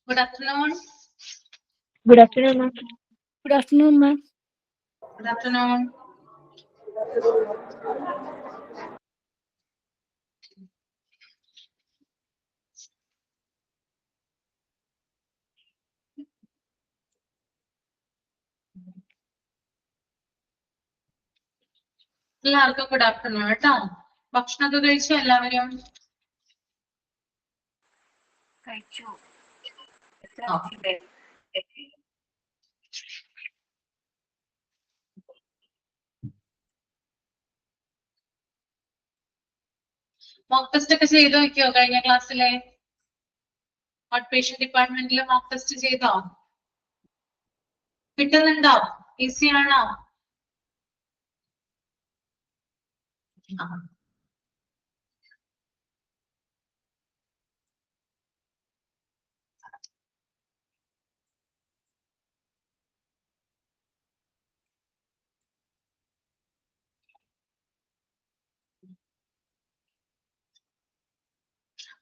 Good afternoon. Good afternoon, ma'am. Good afternoon, ma'am. Good afternoon. എല്ലാവർക്കും good afternoon കേട്ടോ. ഭക്ഷണമൊക്കെ കഴിച്ചു എല്ലാവരും? കഴിച്ചു. മോക്ക് ടെസ്റ്റ് ഒക്കെ ചെയ്ത് നോക്കിയോ കഴിഞ്ഞ ക്ലാസ്സിലെ? ഔട്ട് പേഷ്യന്റ് ഡിപ്പാർട്ട്മെന്റിൽ മോക്ക് ടെസ്റ്റ് ചെയ്തോ? കിട്ടുന്നുണ്ടോ? ഈസി ആണോ?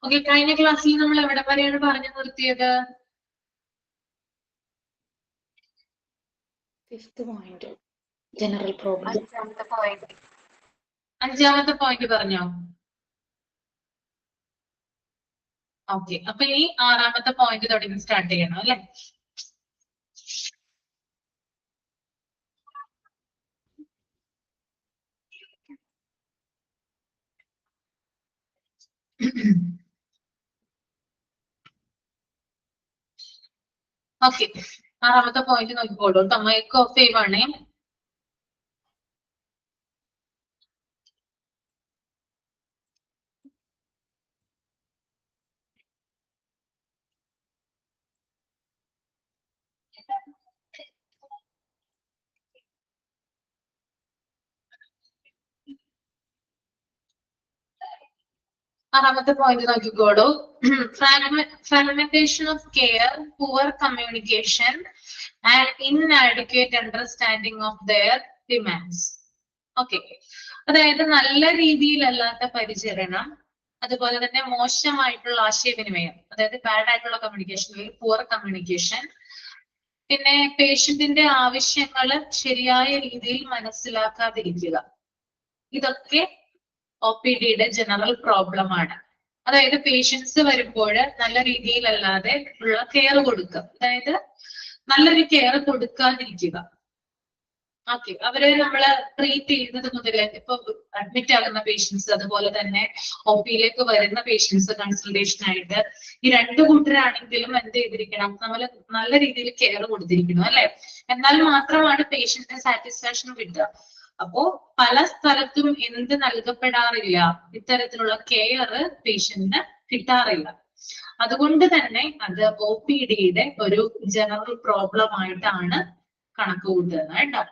ഓക്കെ, കഴിഞ്ഞ ക്ലാസ്സിൽ നമ്മൾ എവിടെ വരെയാണ് പറഞ്ഞു നിർത്തിയത്? Fifth point. General problem. അഞ്ചാമത്തെ പോയിന്റ് പറഞ്ഞോ? ഓക്കെ, അപ്പൊ ഈ ആറാമത്തെ പോയിന്റ് തുടങ്ങി സ്റ്റാർട്ട് ചെയ്യണം അല്ലെ? ഓക്കെ, ആറാമത്തെ പോയിന്റ് നോക്കിക്കോളൂ. മൈക്ക് ഓഫ് ചെയ്യുവാണേ. ആറാമത്തെ പോയിന്റ് നോക്കിക്കോളൂ. Fragmentation of care, poor communication and inadequate understanding of their demands. Okay, അതായത് നല്ല രീതിയിലല്ലാത്ത പരിചരണം, അതുപോലെ തന്നെ മോശമായിട്ടുള്ള ആശയവിനിമയം, അതായത് ബാഡ് ആയിട്ടുള്ള കമ്മ്യൂണിക്കേഷൻ, പുവർ കമ്മ്യൂണിക്കേഷൻ, പിന്നെ പേഷ്യന്റിന്റെ ആവശ്യങ്ങൾ ശരിയായ രീതിയിൽ മനസ്സിലാക്കാതിരിക്കുക. ഇതൊക്കെ OPDയുടെ ജനറൽ പ്രോബ്ലം ആണ്. അതായത് പേഷ്യൻസ് വരുമ്പോൾ നല്ല രീതിയിലല്ലാതെ ഉള്ള കെയർ കൊടുക്കുക, അതായത് നല്ലൊരു കെയർ കൊടുക്കാതിരിക്കുക. ഓക്കെ, അവരെ നമ്മള് ട്രീറ്റ് ചെയ്യുന്നത് മുതൽ ഇപ്പൊ അഡ്മിറ്റ് ആകുന്ന പേഷ്യൻസ്, അതുപോലെ തന്നെ OPയിലേക്ക് വരുന്ന പേഷ്യൻസ് കൺസൾട്ടേഷൻ ആയിട്ട്, ഈ രണ്ടു കൂട്ടരാണെങ്കിലും എന്ത് ചെയ്തിരിക്കണം, നമ്മൾ നല്ല രീതിയിൽ കെയർ കൊടുത്തിരിക്കണം അല്ലെ? എന്നാൽ മാത്രമാണ് പേഷ്യന്റിന് സാറ്റിസ്ഫാക്ഷൻ കിട്ടുക. അപ്പോ പല സ്ഥലത്തും എന്ത് നൽകപ്പെടാറില്ല, ഇത്തരത്തിലുള്ള കെയർ പേഷ്യന്റിന് കിട്ടാറില്ല. അതുകൊണ്ട് തന്നെ അത് OPDയുടെ ഒരു ജനറൽ പ്രോബ്ലം ആയിട്ടാണ് കണക്ക് കൂട്ടുന്നത് കേട്ടോ.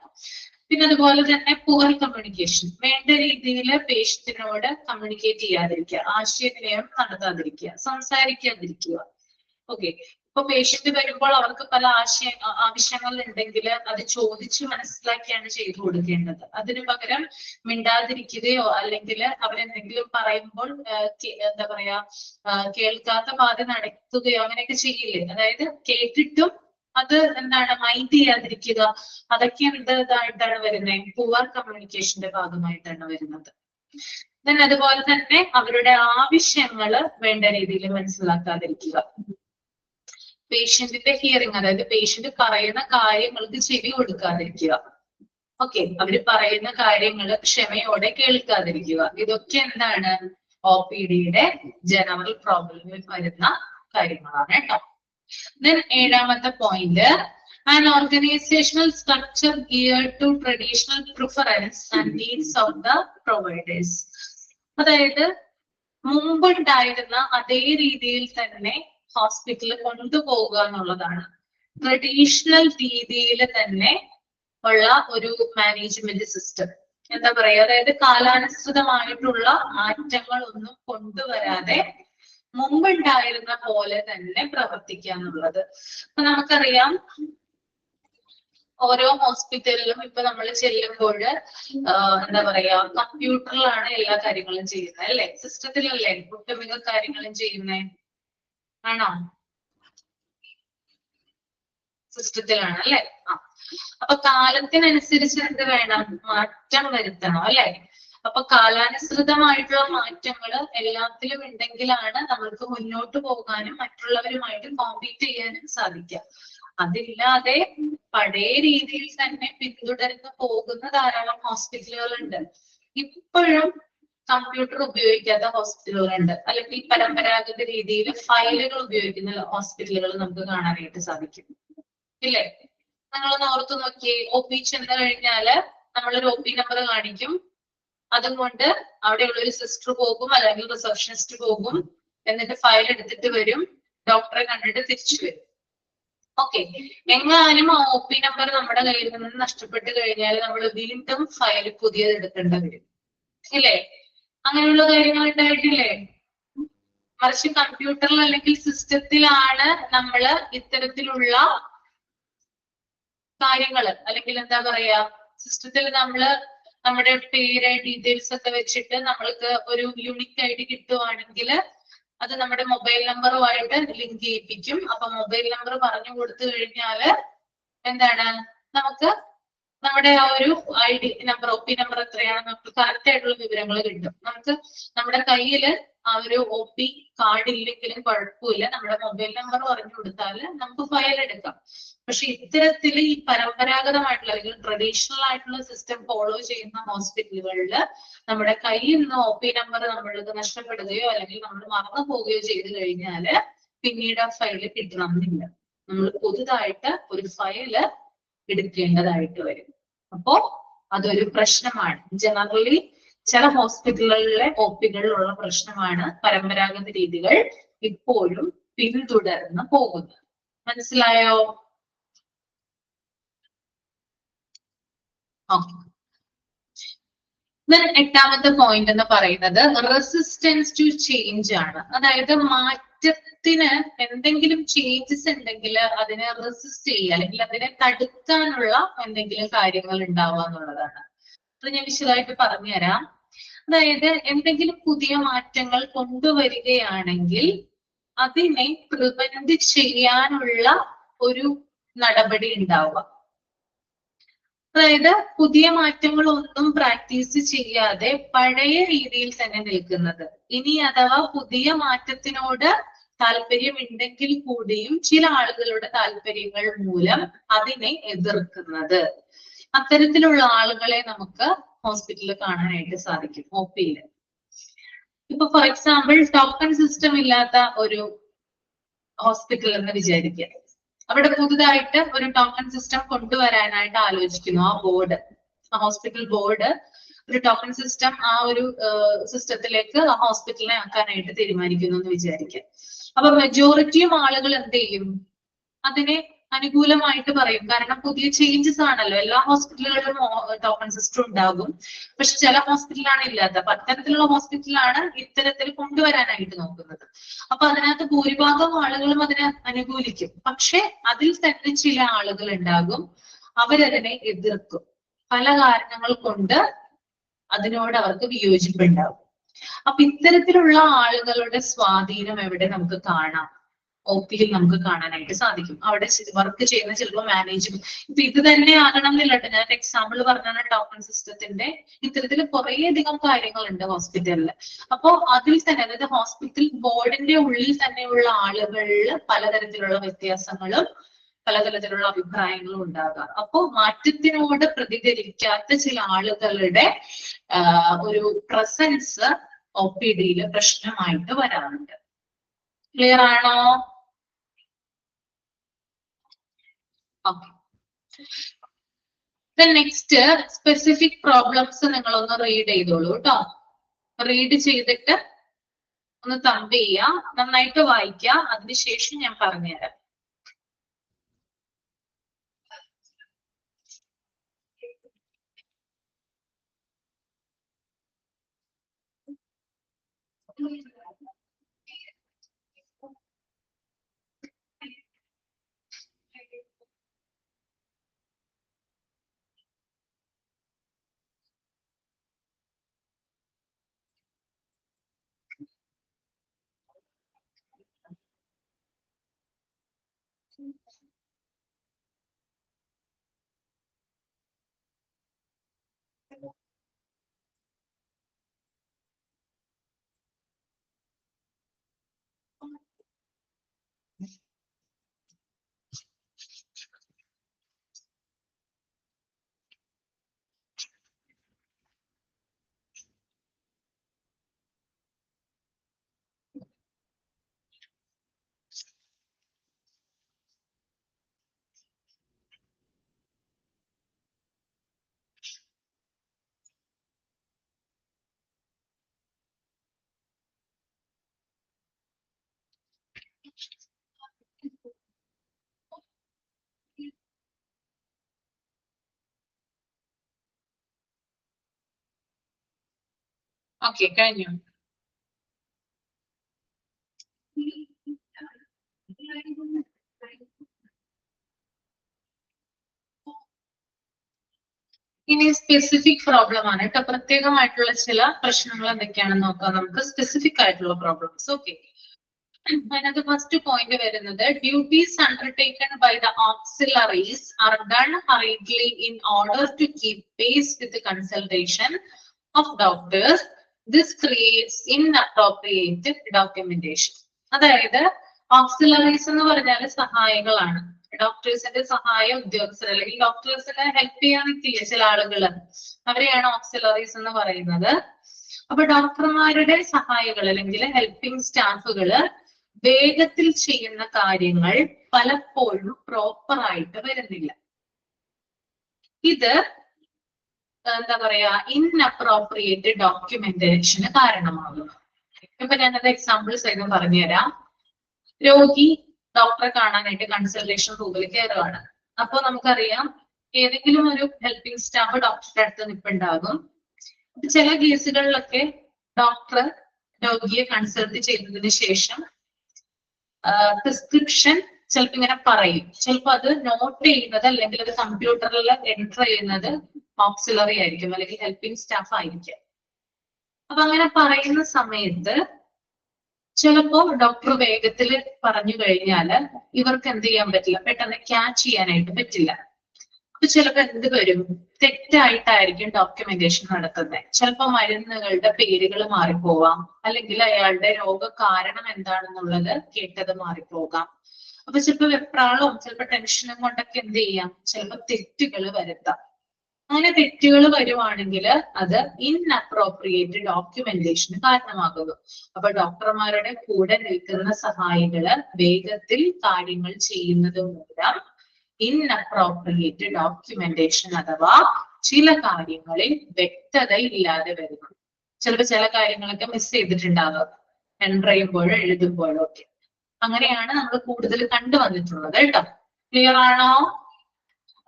പിന്നെ അതുപോലെ തന്നെ പുവർ കമ്മ്യൂണിക്കേഷൻ, വേണ്ട രീതിയിൽ പേഷ്യന്റിനോട് കമ്മ്യൂണിക്കേറ്റ് ചെയ്യാതിരിക്കുക, ആശയവിനിമയം നടത്താതിരിക്കുക, സംസാരിക്കാതിരിക്കുക. ഓക്കെ, ഇപ്പൊ പേഷ്യന്റ് വരുമ്പോൾ അവർക്ക് പല ആവശ്യങ്ങൾ ഉണ്ടെങ്കിൽ അത് ചോദിച്ചു മനസ്സിലാക്കിയാണ് ചെയ്തു കൊടുക്കേണ്ടത്. അതിനു പകരം മിണ്ടാതിരിക്കുകയോ അല്ലെങ്കിൽ അവരെന്തെങ്കിലും പറയുമ്പോൾ എന്താ പറയാ കേൾക്കാത്ത പാതി നടത്തുകയോ അങ്ങനെയൊക്കെ ചെയ്യില്ലേ? അതായത് കേട്ടിട്ടും അത് എന്താണ് മൈൻഡ് ചെയ്യാതിരിക്കുക, അതൊക്കെ ഇതായിട്ടാണ് വരുന്നത്, പുവർ കമ്മ്യൂണിക്കേഷന്റെ ഭാഗമായിട്ടാണ് വരുന്നത്. then അതുപോലെ തന്നെ അവരുടെ ആവശ്യങ്ങള് വേണ്ട രീതിയിൽ മനസ്സിലാക്കാതിരിക്കുക. പേഷ്യന്റിന്റെ ഹിയറിംഗ്, അതായത് പേഷ്യന്റ് പറയുന്ന കാര്യങ്ങൾക്ക് ചെവി കൊടുക്കാതിരിക്കുക. ഓക്കെ, അവര് പറയുന്ന കാര്യങ്ങൾ ക്ഷമയോടെ കേൾക്കാതിരിക്കുക. ഇതൊക്കെ എന്താണ് OPDയുടെ ജനറൽ പ്രോബ്ലമിൽ വരുന്ന കാര്യങ്ങളാണ് കേട്ടോ. then ഏഴാമത്തെ point, an organizational structure geared to traditional preference and needs of the providers. അതായത് മുമ്പുണ്ടായിരുന്ന അതേ രീതിയിൽ തന്നെ ഹോസ്പിറ്റലിൽ കൊണ്ടുപോകുക എന്നുള്ളതാണ്. ട്രഡീഷണൽ രീതിയിൽ തന്നെ ഉള്ള ഒരു മാനേജ്മെന്റ് സിസ്റ്റം, എന്താ പറയാ, അതായത് കാലാനുസൃതമായിട്ടുള്ള മാറ്റങ്ങളൊന്നും കൊണ്ടുവരാതെ മുമ്പുണ്ടായിരുന്ന പോലെ തന്നെ പ്രവർത്തിക്കുക എന്നുള്ളത്. അപ്പൊ നമുക്കറിയാം ഓരോ ഹോസ്പിറ്റലിലും ഇപ്പൊ നമ്മൾ ചെല്ലുമ്പോൾ എന്താ പറയാ കമ്പ്യൂട്ടറിലാണ് എല്ലാ കാര്യങ്ങളും ചെയ്യുന്നത് അല്ലെ? സിസ്റ്റത്തിലല്ലേ ഒട്ടുമിക്ക കാര്യങ്ങളും ചെയ്യുന്നേ? ആണോ? സിസ്റ്റത്തിലാണ് അല്ലെ. അപ്പൊ കാലത്തിനനുസരിച്ച് എന്ത് വേണം, മാറ്റം വരുത്തണം അല്ലെ. അപ്പൊ കാലാനുസൃതമായിട്ടുള്ള മാറ്റങ്ങൾ എല്ലാത്തിലും ഉണ്ടെങ്കിലാണ് നമ്മൾക്ക് മുന്നോട്ട് പോകാനും മറ്റുള്ളവരുമായിട്ട് കോമ്പീറ്റ് ചെയ്യാനും സാധിക്കുക. അതില്ലാതെ പഴയ രീതിയിൽ തന്നെ പിന്തുടർന്ന് പോകുന്ന ധാരാളം ഹോസ്പിറ്റലുകളുണ്ട്. ഇപ്പോഴും കമ്പ്യൂട്ടർ ഉപയോഗിക്കാത്ത ഹോസ്പിറ്റലുകളുണ്ട്, അല്ലെങ്കിൽ പരമ്പരാഗത രീതിയിൽ ഫയലുകൾ ഉപയോഗിക്കുന്ന ഹോസ്പിറ്റലുകൾ നമുക്ക് കാണാനായിട്ട് സാധിക്കും ഇല്ലേ. നിങ്ങളൊന്ന് ഓർത്തു നോക്കിയേ, ഒ പി ചെന്ന് കഴിഞ്ഞാല് നമ്മളൊരു ഒ പി നമ്പർ കാണിക്കും, അതുകൊണ്ട് അവിടെയുള്ള ഒരു സിസ്റ്റർ പോകും അല്ലെങ്കിൽ റിസപ്ഷനിസ്റ്റ് പോകും, എന്നിട്ട് ഫയൽ എടുത്തിട്ട് വരും, ഡോക്ടറെ കണ്ടിട്ട് തിരിച്ചു വരും. ഓക്കെ, എങ്ങാനും ആ ഒ പി നമ്പർ നമ്മുടെ കയ്യിൽ നിന്ന് നഷ്ടപ്പെട്ട് കഴിഞ്ഞാൽ നമ്മൾ വീണ്ടും ഫയൽ പുതിയത് എടുക്കേണ്ടി വരും ഇല്ലേ. അങ്ങനെയുള്ള കാര്യങ്ങൾ ഉണ്ടായിട്ടില്ലേ. മറിച്ച് കമ്പ്യൂട്ടറിൽ അല്ലെങ്കിൽ സിസ്റ്റത്തിലാണ് നമ്മൾ ഇത്തരത്തിലുള്ള കാര്യങ്ങൾ, അല്ലെങ്കിൽ എന്താ പറയാ, സിസ്റ്റത്തിൽ നമ്മള് നമ്മുടെ പേര് ഡീറ്റെയിൽസ് ഒക്കെ വെച്ചിട്ട് നമ്മൾക്ക് ഒരു യൂണിക് ഐ ഡി കിട്ടുവാണെങ്കിൽ അത് നമ്മുടെ മൊബൈൽ നമ്പറുമായിട്ട് ലിങ്ക് ചെയ്യിപ്പിക്കും. അപ്പൊ മൊബൈൽ നമ്പർ പറഞ്ഞു കൊടുത്തു കഴിഞ്ഞാല് എന്താണ്, നമുക്ക് നമ്മുടെ ആ ഒരു I D number, O P number എത്രയാണ്, നമുക്ക് കറക്റ്റ് ആയിട്ടുള്ള വിവരങ്ങൾ കിട്ടും. നമുക്ക് നമ്മുടെ കയ്യിൽ ആ ഒരു ഒ പി കാർഡ് ഇല്ലെങ്കിലും കുഴപ്പമില്ല, നമ്മുടെ മൊബൈൽ നമ്പർ പറഞ്ഞു കൊടുത്താൽ നമുക്ക് ഫയൽ എടുക്കാം. പക്ഷെ ഇത്തരത്തിൽ ഈ പരമ്പരാഗതമായിട്ടുള്ള അല്ലെങ്കിൽ ട്രഡീഷണൽ ആയിട്ടുള്ള സിസ്റ്റം ഫോളോ ചെയ്യുന്ന ഹോസ്പിറ്റലുകളിൽ നമ്മുടെ കയ്യിൽ നിന്ന് ഒ പി നമ്പർ നമ്മൾക്ക് നഷ്ടപ്പെടുകയോ അല്ലെങ്കിൽ നമ്മൾ മറന്നു പോവുകയോ ചെയ്തു കഴിഞ്ഞാൽ പിന്നീട് ആ ഫയല് കിട്ടണമെന്നില്ല. നമ്മൾ പുതുതായിട്ട് ഒരു ഫയല് എടുക്കേണ്ടതായിട്ട് വരും. അപ്പോ അതൊരു പ്രശ്നമാണ്. ജനറലി ചില ഹോസ്പിറ്റലുകളിലെ ഒ പികളിലുള്ള പ്രശ്നമാണ് പരമ്പരാഗത രീതികൾ ഇപ്പോഴും പിന്തുടർന്ന് പോകുന്നത്. മനസ്സിലായോ? ഓക്കെ. എട്ടാമത്തെ പോയിന്റ് എന്ന് പറയുന്നത് റെസിസ്റ്റൻസ് ടു ചേഞ്ച് ആണ്. അതായത് മാറ്റത്തിന് എന്തെങ്കിലും ചേഞ്ചസ് ഉണ്ടെങ്കിൽ അതിനെ റെസിസ്റ്റ് ചെയ്യുക അല്ലെങ്കിൽ അതിനെ തടുക്കാനുള്ള എന്തെങ്കിലും കാര്യങ്ങൾ ഉണ്ടാവുക എന്നുള്ളതാണ്. അത് ഞാൻ വിശദമായിട്ട് പറഞ്ഞുതരാം. അതായത് എന്തെങ്കിലും പുതിയ മാറ്റങ്ങൾ കൊണ്ടുവരികയാണെങ്കിൽ അതിനെ പ്രിവെന്റ് ചെയ്യാനുള്ള ഒരു നടപടി ഉണ്ടാവുക. അതായത് പുതിയ മാറ്റങ്ങളൊന്നും പ്രാക്ടീസ് ചെയ്യാതെ പഴയ രീതിയിൽ തന്നെ നിൽക്കുന്നത്. ഇനി അഥവാ പുതിയ മാറ്റത്തിനോട് താല്പര്യമുണ്ടെങ്കിൽ കൂടിയും ചില ആളുകളുടെ താല്പര്യങ്ങൾ മൂലം അതിനെ എതിർക്കുന്നത്. അത്തരത്തിലുള്ള ആളുകളെ നമുക്ക് ഹോസ്പിറ്റലിൽ കാണാനായിട്ട് സാധിക്കും, ഒ പിയിൽ. ഇപ്പൊ ഫോർ എക്സാമ്പിൾ ടോക്കൺ സിസ്റ്റം ഇല്ലാത്ത ഒരു ഹോസ്പിറ്റൽ എന്ന് വിചാരിക്കുക. അവിടെ പുതുതായിട്ട് ഒരു ടോക്കൺ സിസ്റ്റം കൊണ്ടുവരാനായിട്ട് ആലോചിക്കുന്നു. ആ ബോർഡ്, ആ ഹോസ്പിറ്റൽ ബോർഡ് ഒരു ടോക്കൺ സിസ്റ്റം ആ ഒരു സിസ്റ്റത്തിലേക്ക് ആ ഹോസ്പിറ്റലിനെ ആക്കാനായിട്ട് തീരുമാനിക്കുന്നു എന്ന് വിചാരിക്കുക. അപ്പൊ മെജോറിറ്റിയും ആളുകൾ എന്ത് ചെയ്യും, അതിനെ അനുകൂലമായിട്ട് പറയും. കാരണം പുതിയ ചേഞ്ചസ് ആണല്ലോ. എല്ലാ ഹോസ്പിറ്റലുകളിലും ടോക്കൺ സിസ്റ്റം ഉണ്ടാകും, പക്ഷെ ചില ഹോസ്പിറ്റലാണ് ഇല്ലാത്ത. അപ്പൊ അത്തരത്തിലുള്ള ഹോസ്പിറ്റലാണ് ഇത്തരത്തിൽ കൊണ്ടുവരാനായിട്ട് നോക്കുന്നത്. അപ്പൊ അതിനകത്ത് ഭൂരിഭാഗം ആളുകളും അതിനെ അനുകൂലിക്കും. പക്ഷെ അതിൽ തന്നെ ചില ആളുകൾ ഉണ്ടാകും, അവരതിനെ എതിർക്കും. പല കാരണങ്ങൾ കൊണ്ട് അതിനോട് അവർക്ക് വിയോജിപ്പുണ്ടാകും. അപ്പൊ ഇത്തരത്തിലുള്ള ആളുകളുടെ സ്വാധീനം എവിടെ നമുക്ക് കാണാം? ഒ പിയിൽ നമുക്ക് കാണാനായിട്ട് സാധിക്കും. അവിടെ വർക്ക് ചെയ്യുന്ന ചിലപ്പോൾ മാനേജ്മെന്റ്, ഇപ്പൊ ഇത് തന്നെ ആകണം എന്നില്ല. ഞാൻ എക്സാമ്പിൾ പറഞ്ഞാണ് ടോക്കൺ സിസ്റ്റത്തിന്റെ. ഇത്തരത്തിൽ കുറേയധികം കാര്യങ്ങളുണ്ട് ഹോസ്പിറ്റലിൽ. അപ്പോ അതിൽ തന്നെ, അതായത് ഹോസ്പിറ്റൽ ബോർഡിന്റെ ഉള്ളിൽ തന്നെയുള്ള ആളുകളിൽ പലതരത്തിലുള്ള വ്യത്യാസങ്ങളും പലതരത്തിലുള്ള അഭിപ്രായങ്ങളും ഉണ്ടാകാം. അപ്പോ മാറ്റത്തിനോട് പ്രതികരിക്കാത്ത ചില ആളുകളുടെ ഒരു പ്രസൻസ് ഒ പി ഡിയിൽ പ്രശ്നമായിട്ട് വരാറുണ്ട്. ക്ലിയർ ആണോ? ഓക്കെ. നെക്സ്റ്റ് സ്പെസിഫിക് പ്രോബ്ലംസ് നിങ്ങളൊന്ന് റീഡ് ചെയ്തോളൂ കേട്ടോ. റീഡ് ചെയ്തിട്ട് ഒന്ന് തമ്പ് ചെയ്യുക, നന്നായിട്ട് വായിക്കുക. അതിനുശേഷം ഞാൻ പറഞ്ഞുതരാം. ഓക്കെ, കഴിഞ്ഞു. ഇനി സ്പെസിഫിക് പ്രോബ്ലം ആണ് കേട്ടോ. പ്രത്യേകമായിട്ടുള്ള ചില പ്രശ്നങ്ങൾ എന്തൊക്കെയാണെന്ന് നോക്കാം നമുക്ക്. സ്പെസിഫിക് ആയിട്ടുള്ള പ്രോബ്ലംസ്. ഓക്കെ, അതിനകത്ത് ഫസ്റ്റ് പോയിന്റ് വരുന്നത് duties undertaken by the auxiliaries are done hurriedly in order to keep pace with consultation of doctors. This creates inappropriate documentation. അതായത് ഓക്സിലറീസ് എന്ന് പറഞ്ഞാൽ സഹായികളാണ്. ഡോക്ടേഴ്സിന്റെ സഹായ ഉദ്യോഗസ്ഥർ അല്ലെങ്കിൽ ഡോക്ടേഴ്സിനെ ഹെൽപ്പ് ചെയ്യാൻ നിൽക്കില്ല ചില ആളുകള്, അവരെയാണ് ഓക്സിലറീസ് എന്ന് പറയുന്നത്. അപ്പൊ ഡോക്ടർമാരുടെ സഹായികൾ അല്ലെങ്കിൽ ഹെൽപ്പിംഗ് സ്റ്റാഫുകള് വേഗത്തിൽ ചെയ്യുന്ന കാര്യങ്ങൾ പലപ്പോഴും പ്രോപ്പർ ആയിട്ട് വരുന്നില്ല. ഇത് എന്താ പറയാ, ഇൻഅപ്രോപ്രിയേറ്റ് ഡോക്യുമെന്റേഷന് കാരണമാകുന്നു. ഇപ്പൊ ഞാനത് എക്സാമ്പിൾ സഹിതം പറഞ്ഞുതരാം. രോഗി ഡോക്ടറെ കാണാനായിട്ട് കൺസൾട്ടേഷൻ റൂമിൽ കയറുകയാണ്. അപ്പൊ നമുക്കറിയാം ഏതെങ്കിലും ഒരു ഹെൽപ്പിംഗ് സ്റ്റാഫ് ഡോക്ടറുടെ അടുത്ത് നിൽപ്പുണ്ടാകും. ചില കേസുകളിലൊക്കെ ഡോക്ടർ രോഗിയെ കൺസൾട്ട് ചെയ്തതിന് ശേഷം പ്രിസ്ക്രിപ്ഷൻ ചിലപ്പോൾ ഇങ്ങനെ പറയും. ചിലപ്പോൾ അത് നോട്ട് ചെയ്യുന്നത് അല്ലെങ്കിൽ അത് കമ്പ്യൂട്ടറിൽ എൻറ്റർ ചെയ്യുന്നത് ഓക്സിലറി ആയിരിക്കും അല്ലെങ്കിൽ ഹെൽപ്പിംഗ് സ്റ്റാഫ് ആയിരിക്കും. അപ്പൊ അങ്ങനെ പറയുന്ന സമയത്ത് ചിലപ്പോ ഡോക്ടർ വേഗത്തിൽ പറഞ്ഞു കഴിഞ്ഞാല് ഇവർക്ക് എന്ത് ചെയ്യാൻ പറ്റില്ല, പെട്ടെന്ന് ക്യാച്ച് ചെയ്യാനായിട്ട് പറ്റില്ല. അപ്പൊ ചിലപ്പോ എന്ത് വരും, തെറ്റായിട്ടായിരിക്കും ഡോക്യുമെന്റേഷൻ നടത്തുന്നത്. ചിലപ്പോ മരുന്നുകളുടെ പേരുകൾ മാറിപ്പോവാം, അല്ലെങ്കിൽ അയാളുടെ രോഗകാരണം എന്താണെന്നുള്ളത് കേട്ടത് മാറിപ്പോകാം. അപ്പൊ ചിലപ്പോ വെപ്രാളവും ചിലപ്പോ ടെൻഷനും കൊണ്ടൊക്കെ എന്ത് ചെയ്യാം, ചിലപ്പോ തെറ്റുകൾ വരുത്താം. അങ്ങനെ തെറ്റുകൾ വരുവാണെങ്കിൽ അത് ഇൻഅപ്രോപ്രിയേറ്റ് ഡോക്യുമെന്റേഷന് കാരണമാകുന്നു. അപ്പൊ ഡോക്ടർമാരുടെ കൂടെ നിൽക്കുന്ന സഹായികള് വേഗത്തിൽ കാര്യങ്ങൾ ചെയ്യുന്നത് മൂലം ഇൻഅപ്രോപ്രിയേറ്റ് ഡോക്യുമെന്റേഷൻ അഥവാ ചില കാര്യങ്ങളിൽ വ്യക്തത ഇല്ലാതെ വരുന്നു. ചിലപ്പോൾ ചില കാര്യങ്ങളൊക്കെ മിസ് ചെയ്തിട്ടുണ്ടാകും എൻ്റർ ചെയ്യുമ്പോഴോ എഴുതുമ്പോഴോ ഒക്കെ. അങ്ങനെയാണ് നമ്മൾ കൂടുതൽ കണ്ടുവന്നിട്ടുള്ളത് കേട്ടോ. ക്ലിയർ ആണോ?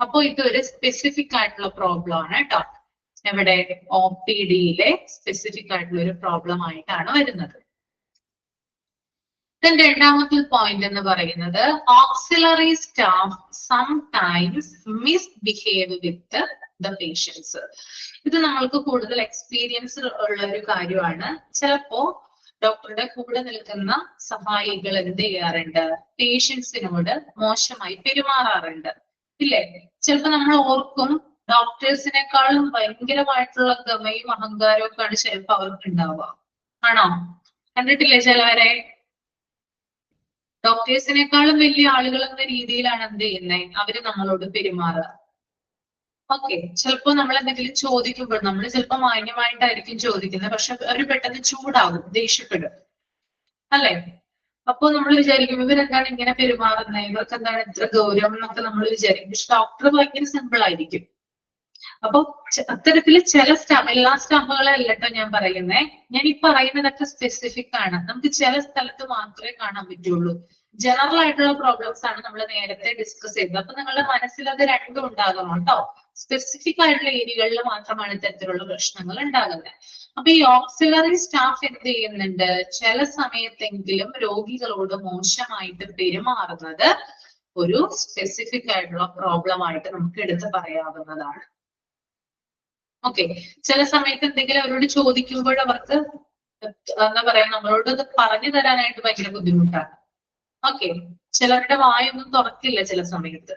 അപ്പൊ ഇതൊരു സ്പെസിഫിക് ആയിട്ടുള്ള പ്രോബ്ലം ആണ് കേട്ടോ. എവിടെ? OPD-യിലെ സ്പെസിഫിക് ആയിട്ടുള്ള ഒരു പ്രോബ്ലം ആയിട്ടാണ് വരുന്നത്. രണ്ടാമത്തെ പോയിന്റ് എന്ന് പറയുന്നത് auxiliary staff sometimes misbehave with the patients. ഇത് നമ്മൾക്ക് കൂടുതൽ എക്സ്പീരിയൻസ് ഉള്ള ഒരു കാര്യമാണ്. ചിലപ്പോ ഡോക്ടറുടെ കൂടെ നിൽക്കുന്ന സഹായികൾ എന്ത് ചെയ്യാറുണ്ട്, പേഷ്യൻസിനോട് മോശമായി പെരുമാറാറുണ്ട്, ഇല്ലേ? ചിലപ്പോ നമ്മൾ ഓർക്കും ഡോക്ടേഴ്സിനേക്കാളും ഭയങ്കരമായിട്ടുള്ള ഗമയും അഹങ്കാരവും ഒക്കെയാണ് ചിലപ്പോ അവർക്ക് ഉണ്ടാവുക. ആണോ? കണ്ടിട്ടില്ലേ ചിലവരെ? ഡോക്ടേഴ്സിനേക്കാളും വലിയ ആളുകൾ എന്ന രീതിയിലാണ് എന്ത് ചെയ്യുന്നത്, അവര് നമ്മളോട് പെരുമാറുക. ഓക്കെ, ചിലപ്പോ നമ്മൾ എന്തെങ്കിലും ചോദിക്കുമ്പോൾ നമ്മൾ ചിലപ്പോ മാന്യമായിട്ടായിരിക്കും ചോദിക്കുന്നത്, പക്ഷെ അവർ പെട്ടെന്ന് ചൂടാകും, ദേഷ്യപ്പെടും, അല്ലെ? അപ്പൊ നമ്മൾ വിചാരിക്കും ഇവരെന്താണ് ഇങ്ങനെ പെരുമാറുന്നത്, ഇവർക്ക് എന്താണ് ഇത്ര ഗൗരവം എന്നൊക്കെ നമ്മൾ വിചാരിക്കും. പക്ഷെ ഡോക്ടർ ഭയങ്കര സിമ്പിൾ ആയിരിക്കും. അപ്പൊ അത്തരത്തില് ചില സ്റ്റാഫ്, എല്ലാ സ്റ്റാഫുകളെ അല്ലട്ടോ ഞാൻ പറയുന്നേ, ഞാൻ ഈ പറയുന്നതൊക്കെ സ്പെസിഫിക് ആണ്. നമുക്ക് ചില സ്ഥലത്ത് മാത്രമേ കാണാൻ പറ്റുള്ളൂ. ജനറൽ ആയിട്ടുള്ള പ്രോബ്ലംസ് ആണ് നമ്മൾ നേരത്തെ ഡിസ്കസ് ചെയ്തത്. അപ്പൊ നിങ്ങളുടെ മനസ്സിൽ അത് രണ്ടും ഉണ്ടാകണം കേട്ടോ. സ്പെസിഫിക് ആയിട്ടുള്ള ഏരിയകളിൽ മാത്രമാണ് ഇത്തരത്തിലുള്ള പ്രശ്നങ്ങൾ ഉണ്ടാകുന്നത്. അപ്പൊ ഈ ഓക്സിലറി സ്റ്റാഫ് എന്ത് ചെയ്യുന്നുണ്ട്, ചില സമയത്തെങ്കിലും രോഗികളോട് മോശമായിട്ട് പെരുമാറുന്നത് ഒരു സ്പെസിഫിക് ആയിട്ടുള്ള പ്രോബ്ലം ആയിട്ട് നമുക്ക് എടുത്ത് പറയാവുന്നതാണ്. ഓക്കെ, ചില സമയത്ത് എന്തെങ്കിലും അവരോട് ചോദിക്കുമ്പോൾ അവർക്ക് എന്താ പറയാ, നമ്മളോട് ഇത് പറഞ്ഞു തരാനായിട്ട് ഭയങ്കര ബുദ്ധിമുട്ടാണ്. ഓക്കെ, ചിലരുടെ വായൊന്നും തുറക്കില്ല ചില സമയത്ത്.